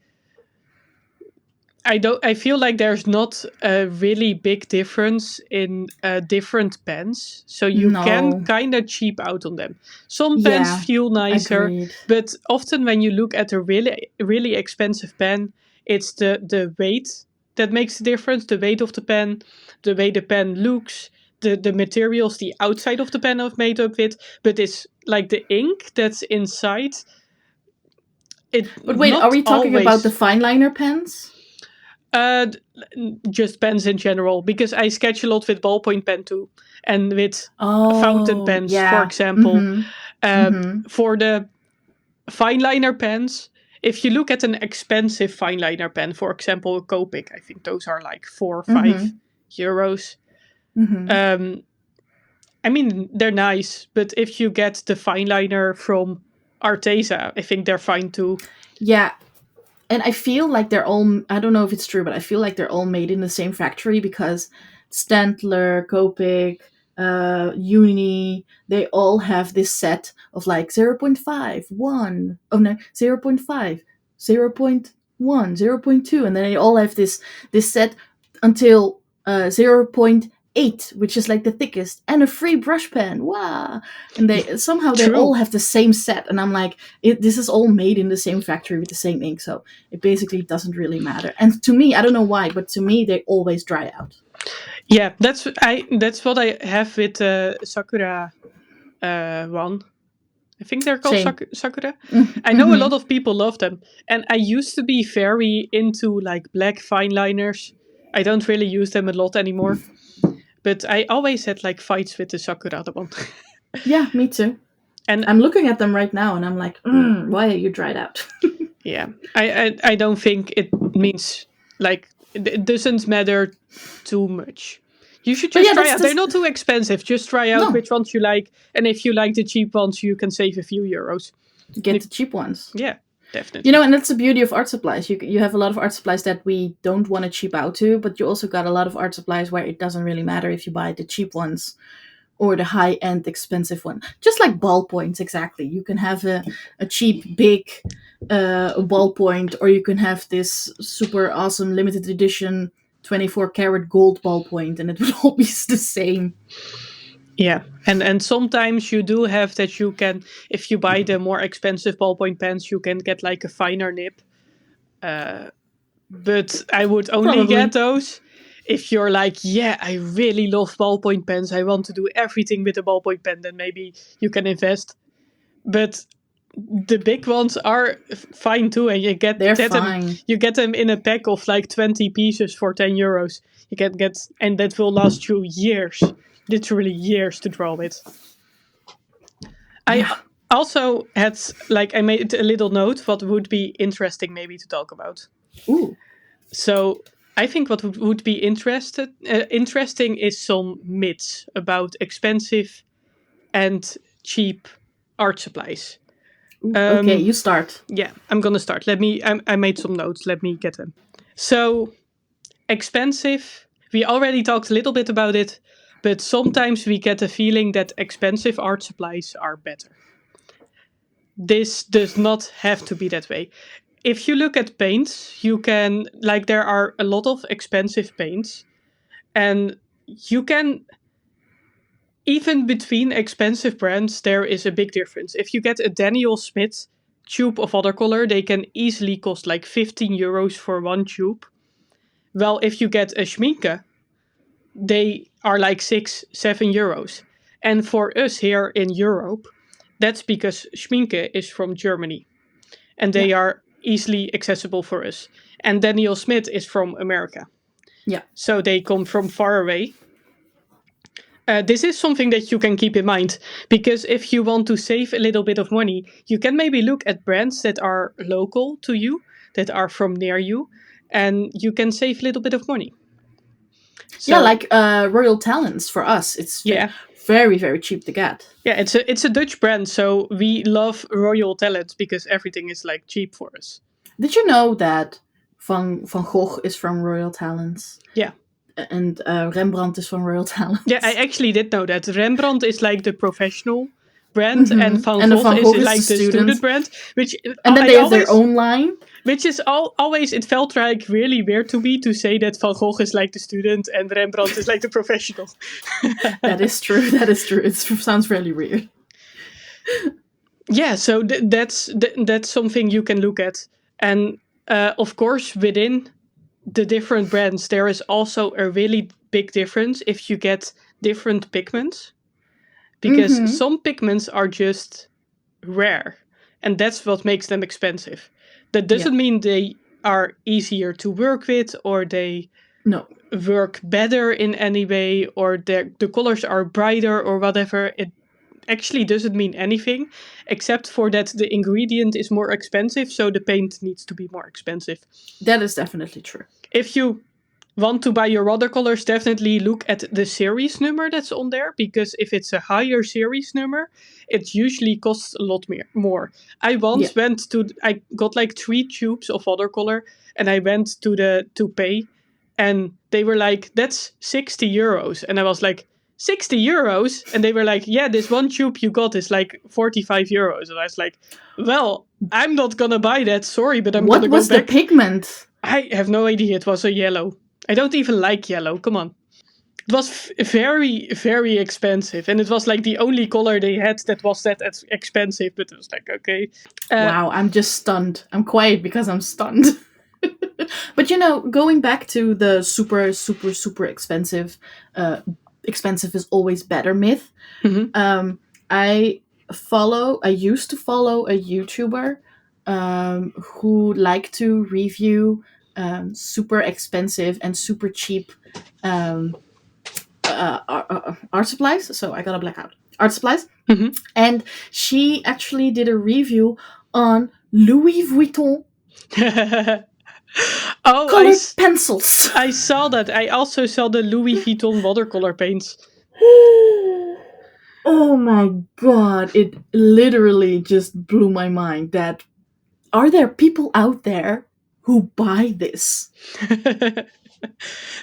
I don't. I feel like there's not a really big difference in different pens, so you can No, kind of cheap out on them. Some pens yeah, feel nicer, agreed. but often when you look at a really expensive pen, it's the weight that makes the difference. The weight of the pen, the way the pen looks, the materials the outside of the pen are made up with, but it's like the ink that's inside. It But wait, are not we talking about the always. fine liner pens? Uh, just pens in general, because I sketch a lot with ballpoint pen too, and with fountain Oh, pens, for yeah. example. Mm-hmm. Uh, Mm-hmm. for the fine liner pens, if you look at an expensive fine liner pen, for example, a Copic, I think those are like 4 or 5 euros. Mm-hmm. Um, I mean, they're nice, but if you get the fine liner from Arteza, I think they're fine too. Yeah, and I feel like they're all, I don't know if it's true, but I feel like they're all made in the same factory because Stantler, Copic, Uni, they all have this set of like zero point 0.5, 1, oh no, 0. 0.5, 0. 0.1, 0.2, and then they all have this set until 0.8, which is like the thickest, and a free brush pen. Wow! And they all True. have the same set, and I'm like, this is all made in the same factory with the same ink, so it basically doesn't really matter. And to me, I don't know why, but to me, they always dry out. Yeah, that's what I have with Sakura one. I think they're called Same. Sakura. I know a Mm-hmm. lot of people love them, and I used to be very into like black fine liners. I don't really use them a lot anymore, but I always had like fights with the Sakura the one. Yeah, me too. And I'm looking at them right now, and I'm like, why are you dried out? yeah, I don't think it means like it doesn't matter too much. You should But just yeah, try that's out. They're this. not too expensive. Just try out No, which ones you like, and if you like the cheap ones, you can save a few euros. And get if, the cheap ones. yeah, You definitely. know, and that's the beauty of art supplies. You have a lot of art supplies that we don't want to cheap out to, but you also got a lot of art supplies where it doesn't really matter if you buy the cheap ones or the high end expensive one. Just like ballpoints, exactly. You can have a cheap big ballpoint, or you can have this super awesome limited edition 24 karat gold ballpoint, and it would all be the same. Yeah, and sometimes you do have that you can, if you buy the more expensive ballpoint pens, you can get like a finer nib. But I would only get Probably. those if you're like, yeah, I really love ballpoint pens. I want to do everything with a ballpoint pen. Then maybe you can invest. But the big ones are fine too, and you They're get them. fine. You get them in a pack of like 20 pieces for 10 euros. You can get, and that will last you years, literally years to draw with. I Yeah. also had like I made a little note what would be interesting maybe to talk about. Ooh. So I think what would be interesting is some myths about expensive and cheap art supplies. Ooh. Okay, Um, you start. yeah, I'm gonna start. I made some notes. Let me get them. So expensive. We already talked a little bit about it, but sometimes we get the feeling that expensive art supplies are better. This does not have to be that way. If you look at paints, you can like there are a lot of expensive paints, and you can even between expensive brands there is a big difference. If you get a Daniel Smith tube of watercolor, they can easily cost like 15 euros for one tube. Well, if you get a Schminke, they are like 6 7 euros. And for us here in Europe, that's because Schminke is from Germany and Yeah. they are easily accessible for us. And Daniel Smith is from America. Yeah. So they come from far away. This is something that you can keep in mind because if you want to save a little bit of money, you can maybe look at brands that are local to you, that are from near you, and you can save a little bit of money. Yeah, So, like Royal Talents for us. It's yeah. very, very cheap to get. Yeah, it's a Dutch brand, so we love Royal Talents because everything is like cheap for us. Did you know that Van Gogh is from Royal Talents? Yeah. And Rembrandt is from Royal Yeah, I Talents. actually did know that. Rembrandt is like the professional brand and Van And the Gogh Van is Gogh is the like the student student. brand, which And then I they have their always own line. which is always it felt like really weird to me to say that Van Gogh is like the student and Rembrandt is like the professional. That is true. That is true. It sounds really weird. Yeah, so that's something you can look at, and of course within the different brands there is also a really big difference if you get different pigments because Mm-hmm. some pigments are just rare, and that's what makes them expensive. That Yeah. doesn't mean they are easier to work with or they No. work better in any way or the colors are brighter or whatever. It actually doesn't mean anything except for that the ingredient is more expensive, so the paint needs to be more expensive. That is definitely true. If you want to buy your watercolors, definitely look at the series number that's on there, because if it's a higher series number, it usually costs a lot more. I Yeah. once I got like 3 tubes of watercolor, and I went to pay, and they were like, "That's 60 euros," and I was like, 60 euros, and they were like, "Yeah, this one tube you got is like 45 euros," and I was like, "Well, I'm not gonna buy that. Sorry, but I'm What gonna go was the back." pigment? I have no idea. It was a yellow. I don't even like yellow. Come on. It was very, very expensive. And it was like the only color they had that was that expensive. But it was like, okay. Uh, Wow, I'm just stunned. I'm quiet because I'm stunned. But going back to the super, super, super expensive, expensive is always better myth. mhm. Um, I used to follow a YouTuber who liked to review super expensive and super cheap um, art supplies. So I got a blackout. Art supplies. Mhm. And she actually did a review on Louis Vuitton Oh, colored pencils. I saw that. I also saw the Louis Vuitton watercolor paints. Oh my god, it literally just blew my mind that are there people out there who buy this?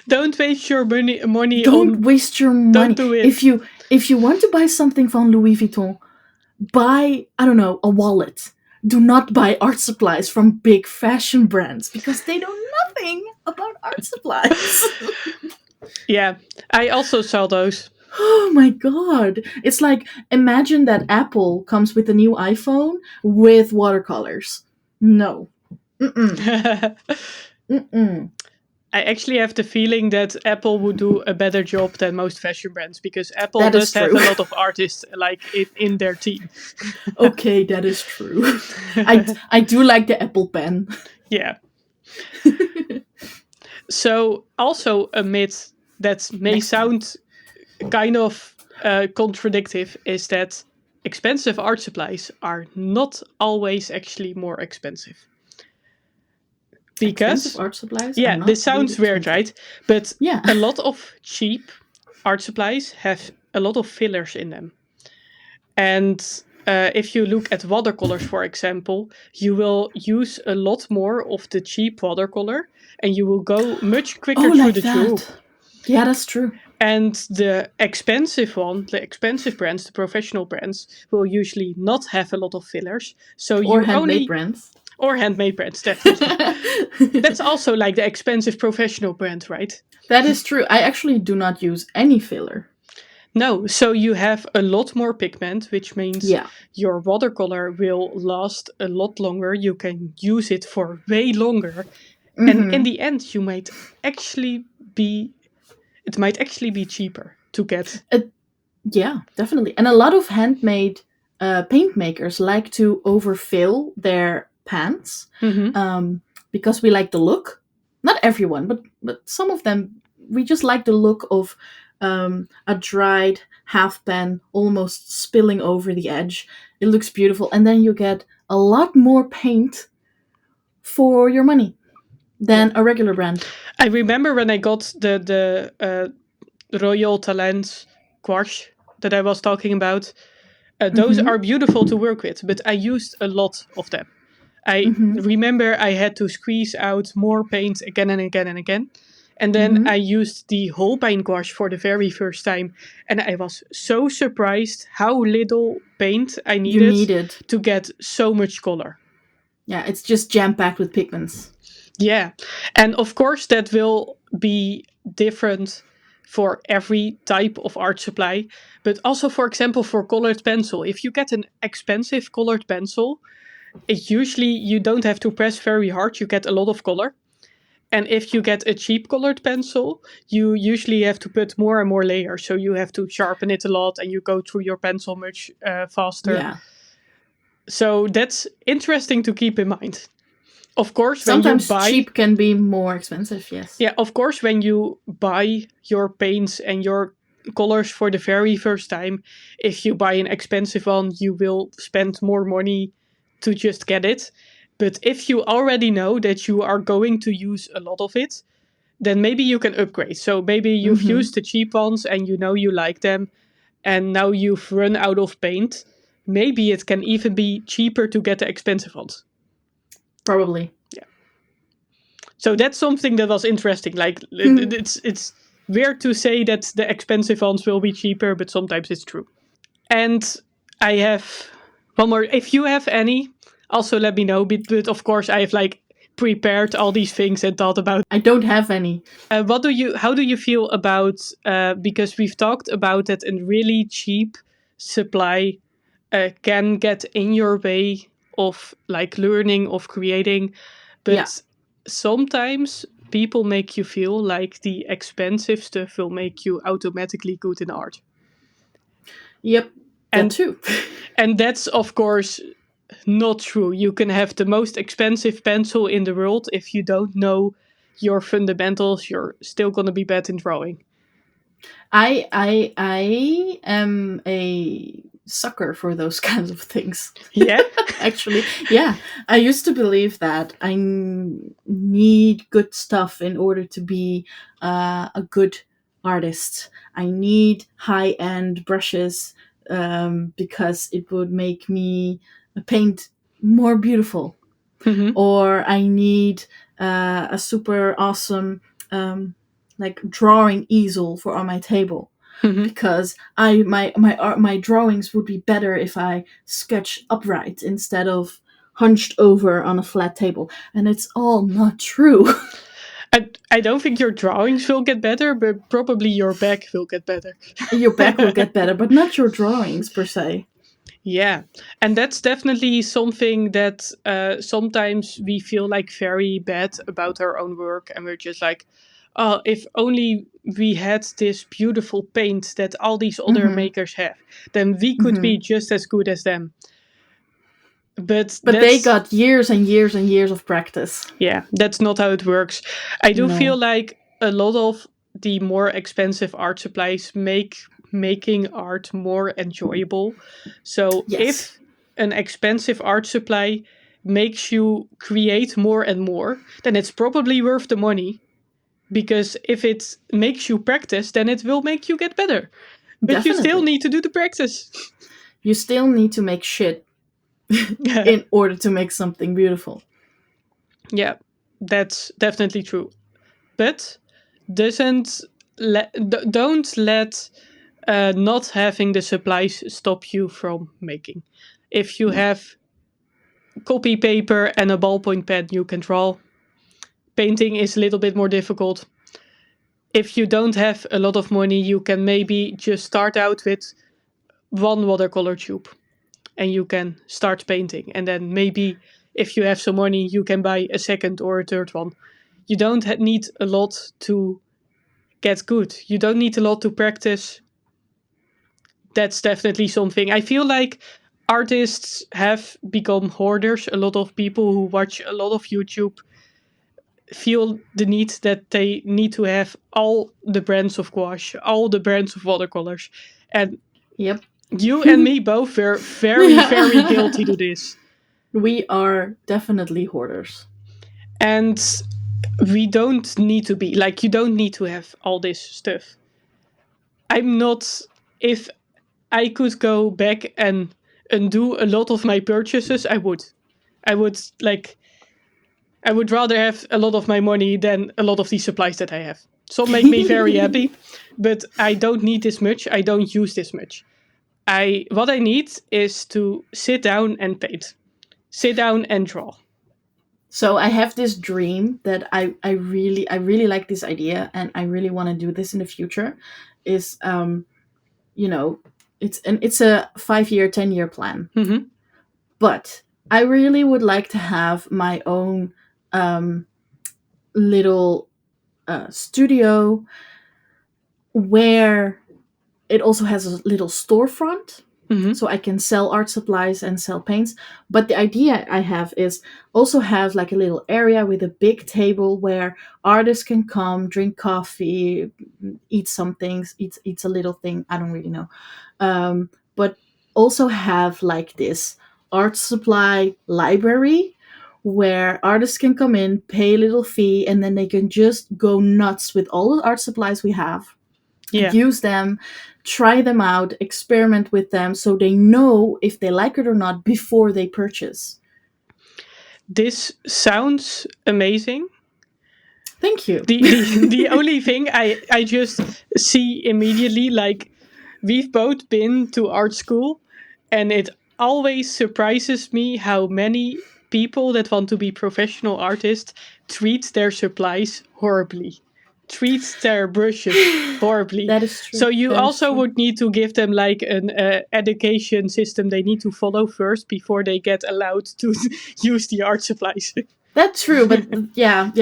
Don't waste your money Don't on. waste your Don't money. do it. If you want to buy something from Louis Vuitton, buy, I don't know, a wallet. Do not buy art supplies from big fashion brands because they know nothing about art supplies. Yeah, I also saw those. Oh my god. It's like, imagine that Apple comes with a new iPhone with watercolors. No. Mm-mm. I Mm-mm. actually have the feeling that Apple would do a better job than most fashion brands, because Apple That is does have true. a lot of artists like in their team. Okay, that is true. I do like the Apple pen. Yeah. So also a myth that may Next one. sound kind of contradictive is that expensive art supplies are not always actually more expensive. Expensive Because, art supplies are yeah, not this really sounds weird, expensive. right? But Yeah. a lot of cheap art supplies have a lot of fillers in them. And if you look at watercolors, for example, you will use a lot more of the cheap watercolor, and you will go much quicker Oh, through like the tube. that. Yeah, that's true. And the expensive brands, the professional brands, will usually not have a lot of fillers. So Or you handmade only, brands. or handmade brands, definitely. That's also like the expensive professional brand, right? That is true. I actually do not use any filler. No, so you have a lot more pigment, which means Yeah. your watercolor will last a lot longer. You can use it for way longer. And in Mm-hmm. the end, actually be, it might actually be cheaper to get. Yeah, definitely. And a lot of handmade paint makers like to overfill their pans Hmm. um, because we like the look. Not everyone, but some of them. We just like the look of a dried half pan almost spilling over the edge. It looks beautiful, and then you get a lot more paint for your money Yeah. than a regular brand. I remember when I got the Royal Talent gouache that I was talking about. Those Mm-hmm. are beautiful to work with, but I used a lot of them. I Mm-hmm. remember I had to squeeze out more paint again and again and again. And then Mm-hmm. I used the Holbein gouache for the very first time. And I was so surprised how little paint I You needed need it. to get so much color. Yeah, it's just jam packed with pigments. Yeah. And of course, that will be different for every type of art supply. But also, for example, for colored pencil. If you get an expensive colored pencil, it usually you don't have to press very hard, you get a lot of color. And if you get a cheap colored pencil, you usually have to put more and more layers. So you have to sharpen it a lot and you go through your pencil much faster. Yeah. So that's interesting to keep in mind. Of course, when you Sometimes buy, cheap can be more expensive, yes. yeah, of course, when you buy your paints and your colors for the very first time, if you buy an expensive one, you will spend more money to just get it. But if you already know that you are going to use a lot of it, then maybe you can upgrade. So maybe you've Mm-hmm. used the cheap ones and you know you like them, and now you've run out of paint. Maybe it can even be cheaper to get the expensive ones. Probably. Yeah. So that's something that was interesting. Like it's weird to say that the expensive ones will be cheaper, but sometimes it's true. And I have one more. If you have any, also let me know. But of course, I have like prepared all these things and thought about. I don't have any. What do you? How do you feel about? Because we've talked about that, and really cheap supply can get in your way of like learning, of creating, Yeah. but sometimes people make you feel like the expensive stuff will make you automatically good in art. Yep. That And too. and that's of course not true. You can have the most expensive pencil in the world if you don't know your fundamentals, you're still going to be bad in drawing. I am a sucker for those kinds of things. Yeah. Actually, yeah, I used to believe that need good stuff in order to be a good artist. I need high end brushes because it would make me paint more beautiful, Hmm. or I need a super awesome like drawing easel for on my table Hmm. because my drawings would be better if I sketch upright instead of hunched over on a flat table, and it's all not true. I don't think your drawings will get better, but probably your back will get better. Your back will get better, but not your drawings per se. Yeah, and that's definitely something that sometimes we feel like very bad about our own work, and we're just like, oh, if only we had this beautiful paint that all these other Hmm. makers have, then we could Hmm. be just as good as them. But But they that's, got years and years and years of practice. yeah, that's not how it works. I do feel No. like a lot of the more expensive art supplies make making art more enjoyable. So Yes. if an expensive art supply makes you create more and more, then it's probably worth the money, because if it makes you practice, then it will make you get better. But you still Definitely. need to do the practice. You still need to make shit in order to make something beautiful. Yeah, that's definitely true. But doesn't don't let not having the supplies stop you from making. If you No. have copy paper and a ballpoint pen, you can draw. Painting is a little bit more difficult. If you don't have a lot of money, you can maybe just start out with one watercolor tube and you can start painting. And then maybe if you have some money, you can buy a second or a third one. You don't need a lot to get good. You don't need a lot to practice. That's definitely something. I feel like artists have become hoarders. A lot of people who watch a lot of YouTube feel the need that they need to have all the brands of gouache, all the brands of watercolors. And Yep. you and me both were very, very guilty Yeah. to this. We are definitely hoarders. And we don't need to be like, you don't need to have all this stuff. I'm not, if I could go back and undo a lot of my purchases, I would. I would like I would rather have a lot of my money than a lot of these supplies that I have. Some make me very happy, but I don't need this much. I don't use this much. I What I need is to sit down and paint. Sit down and draw. So I have this dream that I really like this idea, and I really want to do this in the future. Is you know it's a 5 year, 10 year plan, Hmm. but I really would like to have my own little studio where it also has a little storefront Hmm. so I can sell art supplies and sell paints. But the idea I have is also have like a little area with a big table where artists can come, drink coffee, eat some things, eats a little thing. I don't really know, but also have like this art supply library where artists can come in, pay a little fee, and then they can just go nuts with all the art supplies we have, Yeah. use them, try them out, experiment with them so they know if they like it or not before they purchase. This sounds amazing. Thank you. The only thing I just see immediately, like, we've both been to art school, and it always surprises me how many people that want to be professional artists treat their supplies horribly, treat their brushes horribly. That is true. So you That is also true. would need to give them like an education system they need to follow first before they get allowed to use the art supplies. That's true, but yeah,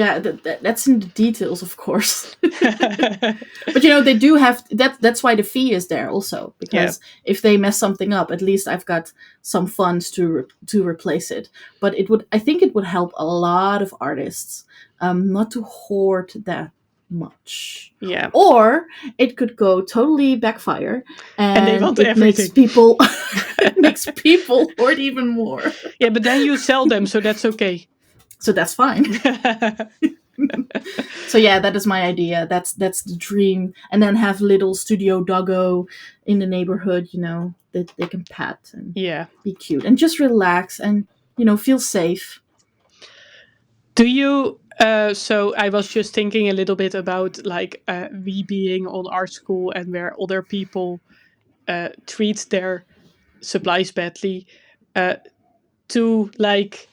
that's in the details, of course. But they do have that. That's why the fee is there also, Yeah, because if they mess something up, at least I've got some funds to replace it. But I think it would help a lot of artists, not to hoard that much. yeah. Or it could go totally backfire, And they and want it makes everything. people it makes people hoard even more. Yeah, but then you sell them, so that's okay. So that's fine. So yeah, that is my idea. That's the dream. And then have little studio doggo in the neighborhood, that they can pet and Yeah. be cute and just relax and feel safe. Do you? So I was just thinking a little bit about like we being on art school and where other people treat their supplies badly. To like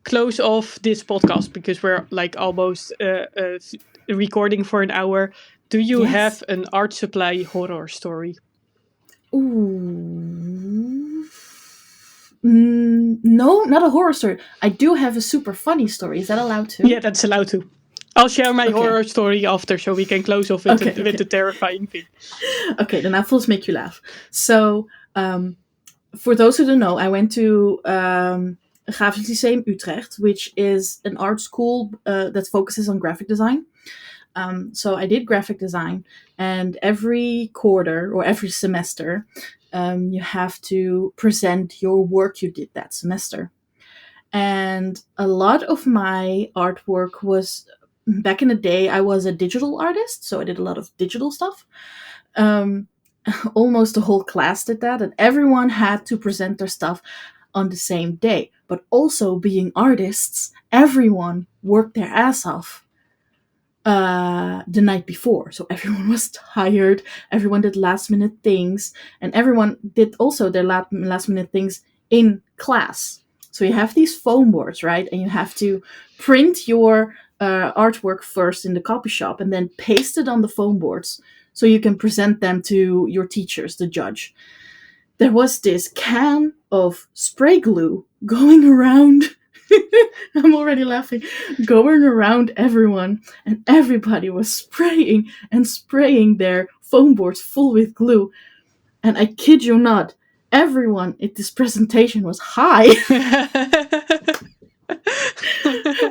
close off this podcast because we're like almost recording for an hour. Do you Yes. have an art supply horror story? Ooh. No, not a horror story. I do have a super funny story. Is that allowed too? Yeah, that's allowed to. I'll share my Okay. horror story after, so we can close off with Okay, with the terrifying thing. Okay, then I'll first make you laugh. So, for those who don't know, I went to Grafisch Lyceum Utrecht, which is an art school that focuses on graphic design. So I did graphic design, and every quarter or every semester, you have to present your work you did that semester. And a lot of my artwork was back in the day. I was a digital artist, so I did a lot of digital stuff. Um, Almost the whole class did that, and everyone had to present their stuff on the same day. But also, being artists, everyone worked their ass off the night before. So everyone was tired, everyone did last minute things, and everyone did also their last minute things in class. So you have these foam boards, right? And you have to print your artwork first in the copy shop and then paste it on the foam boards so you can present them to your teachers, the judge. There was this can of spray glue going around. I'm already laughing. Going around everyone, and everybody was spraying and spraying their foam boards full with glue. And I kid you not, everyone at this presentation was high.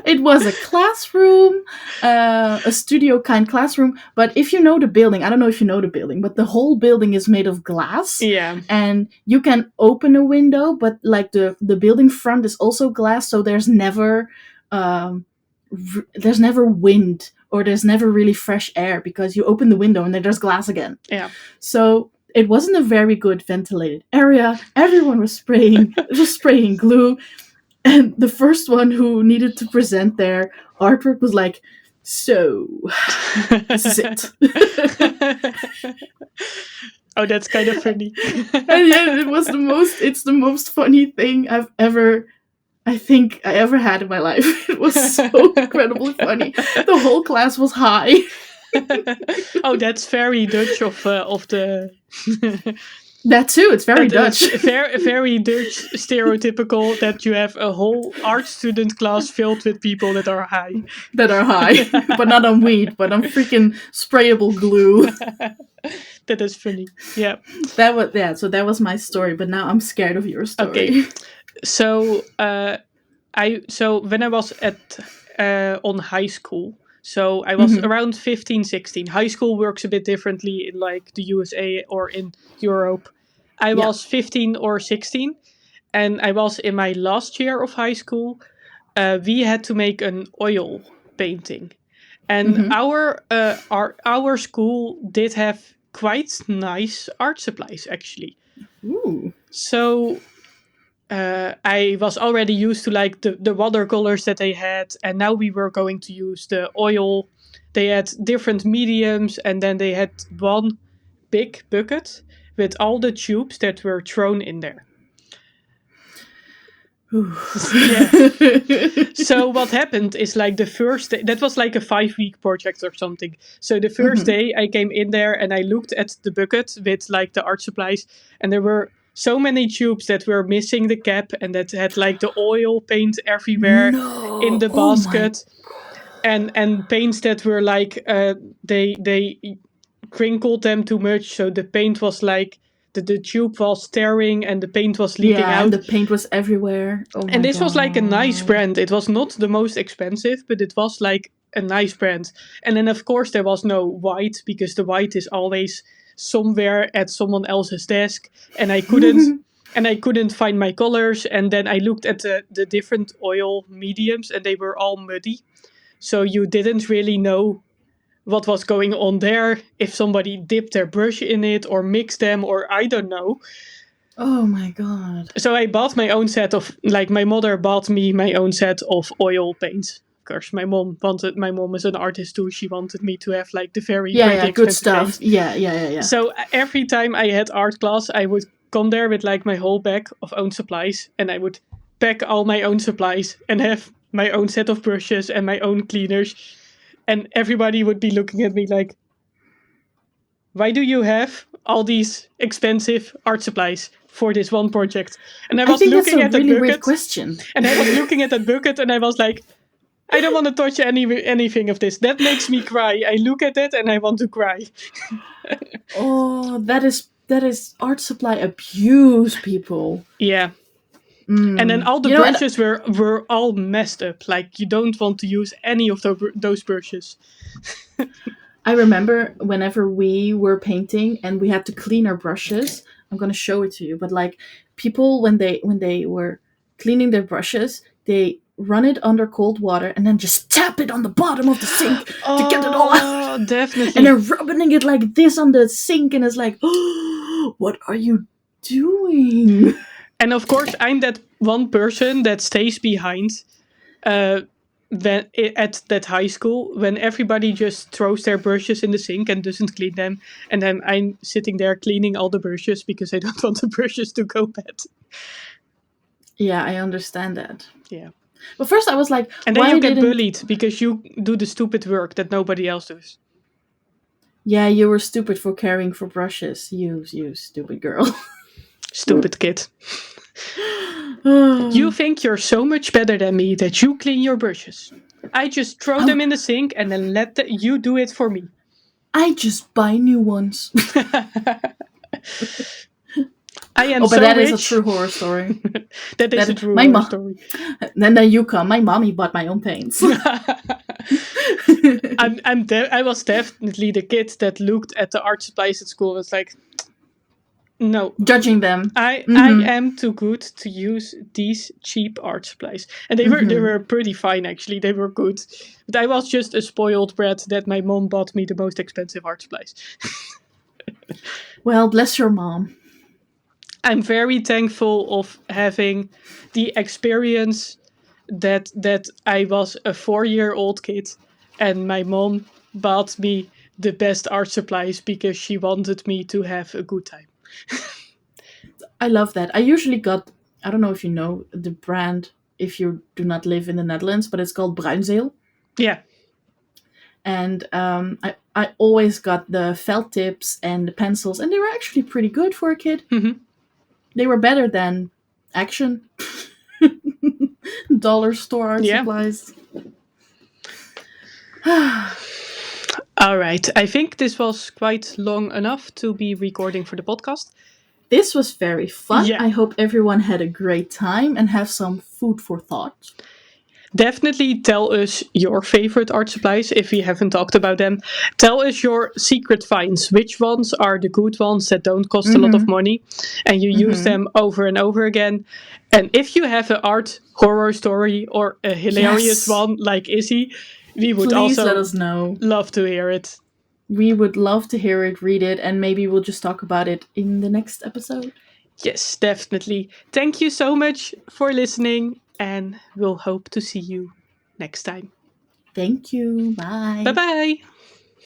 It was a classroom, a studio kind classroom. But if you know the building, I don't know if you know the building, but the whole building is made of glass. Yeah. And you can open a window, but like the building front is also glass, so there's never wind, or there's never really fresh air because you open the window and then there's glass again. Yeah. So it wasn't a very good ventilated area. Everyone was spraying glue. And the first one who needed to present their artwork was like, so this is it. Oh, that's kind of funny. And yeah, it's the most funny thing I think I ever had in my life. It was so incredibly funny. The whole class was high. Oh, that's very Dutch of the. That too, it's very Dutch. It's very Dutch stereotypical that you have a whole art student class filled with people that are high. But not on weed, but on freaking sprayable glue. That is funny. Yeah. So that was my story, but now I'm scared of your story. Okay. So when I was on high school, so I was around 15, 16. High school works a bit differently in like the USA or in Europe. I was 15 or 16, and I was in my last year of high school. we had to make an oil painting, and Mm-hmm. our school did have quite nice art supplies actually. Ooh. So I was already used to like the watercolors that they had, and now we were going to use the oil. They had different mediums, and then they had one big bucket with all the tubes that were thrown in there. Yeah. So what happened is like the first day, that was like a 5-week project or something. So the first Mm-hmm. day I came in there and I looked at the bucket with like the art supplies, and there were so many tubes that were missing the cap and that had like the oil paint everywhere in No. the Oh my. basket, and paints that were like they crinkled them too much, so the paint was like the tube was tearing and the paint was leaking Yeah, and out. the paint was everywhere. Oh And my this was like a nice god. brand. It was not the most expensive, but it was like a nice brand. And then of course there was no white, because the white is always somewhere at someone else's desk, and I couldn't find my colors. And then I looked at the different oil mediums and they were all muddy. So you didn't really know what was going on there, if somebody dipped their brush in it or mixed them, or I don't know. Oh my god. So I bought my own set of, like, my mother bought me my own set of oil paints. Of course, my mom is an artist too. She wanted me to have like the Yeah, very yeah, good expensive stuff. paints. Yeah, yeah, yeah, yeah. So every time I had art class, I would come there with like my whole bag of own supplies, and I would pack all my own supplies and have my own set of brushes and my own cleaners. And everybody would be looking at me like, why do you have all these expensive art supplies for this one project? And I I was think that's looking a at that really weird bucket, question. and I was looking at that bucket, and I was like, I don't want to touch anything of this. That makes me cry. I look at it and I want to cry. Oh, that is art supply abuse, people. Yeah. And then Mm. all the And brushes were all messed up. Like, you don't want to use any of those brushes. I remember whenever we were painting and we had to clean our brushes. I'm gonna show it to you, but like people when they were cleaning their brushes, they run it under cold water and then just tap it on the bottom of the sink to get it all out. Oh, And definitely. they're rubbing it like this on the sink, and it's like, oh, what are you doing? And of course, I'm that one person that stays behind uh, at that high school when everybody just throws their brushes in the sink and doesn't clean them, and then I'm sitting there cleaning all the brushes because I don't want the brushes to go bad. Yeah, I understand that. Yeah. But first, I was like, And then you why get didn't? bullied because you do the stupid work that nobody else does. Yeah, you were stupid for caring for brushes. You stupid girl. Stupid kid. You I think you're so much better than me that you clean your brushes. I just throw them in the sink and then you do it for me. I just buy new ones. I am Oh, but so that is a rich. true horror story. That is a That true my horror mom. story. Then you come. My mommy bought my own paints. I was definitely the kid that looked at the art supplies at school and was like, no, Judging them. I am too good to use these cheap art supplies. And they were pretty fine actually. They were good. But I was just a spoiled brat that my mom bought me the most expensive art supplies. Well, bless your mom. I'm very thankful of having the experience that I was a 4-year-old kid and my mom bought me the best art supplies because she wanted me to have a good time. I love that. I usually got. I don't know if you know the brand if you do not live in the Netherlands, but it's called Bruinzeel. Yeah. And I always got the felt tips and the pencils, and they were actually pretty good for a kid. Mm-hmm. They were better than Action, dollar store art Yeah. supplies. All right. I think this was quite long enough to be recording for the podcast. This was very fun. Yeah. I hope everyone had a great time and have some food for thought. Definitely tell us your favorite art supplies if we haven't talked about them. Tell us your secret finds. Which ones are the good ones that don't cost a lot of Mm-hmm. money and you use Mm-hmm. them over and over again? And if you have an art horror story or a hilarious Yes. one like Izzy, we would Please let also us know. love to hear it. We would love to hear it, read it, and maybe we'll just talk about it in the next episode. Yes, definitely. Thank you so much for listening, and we'll hope to see you next time. Thank you. Bye Bye. bye.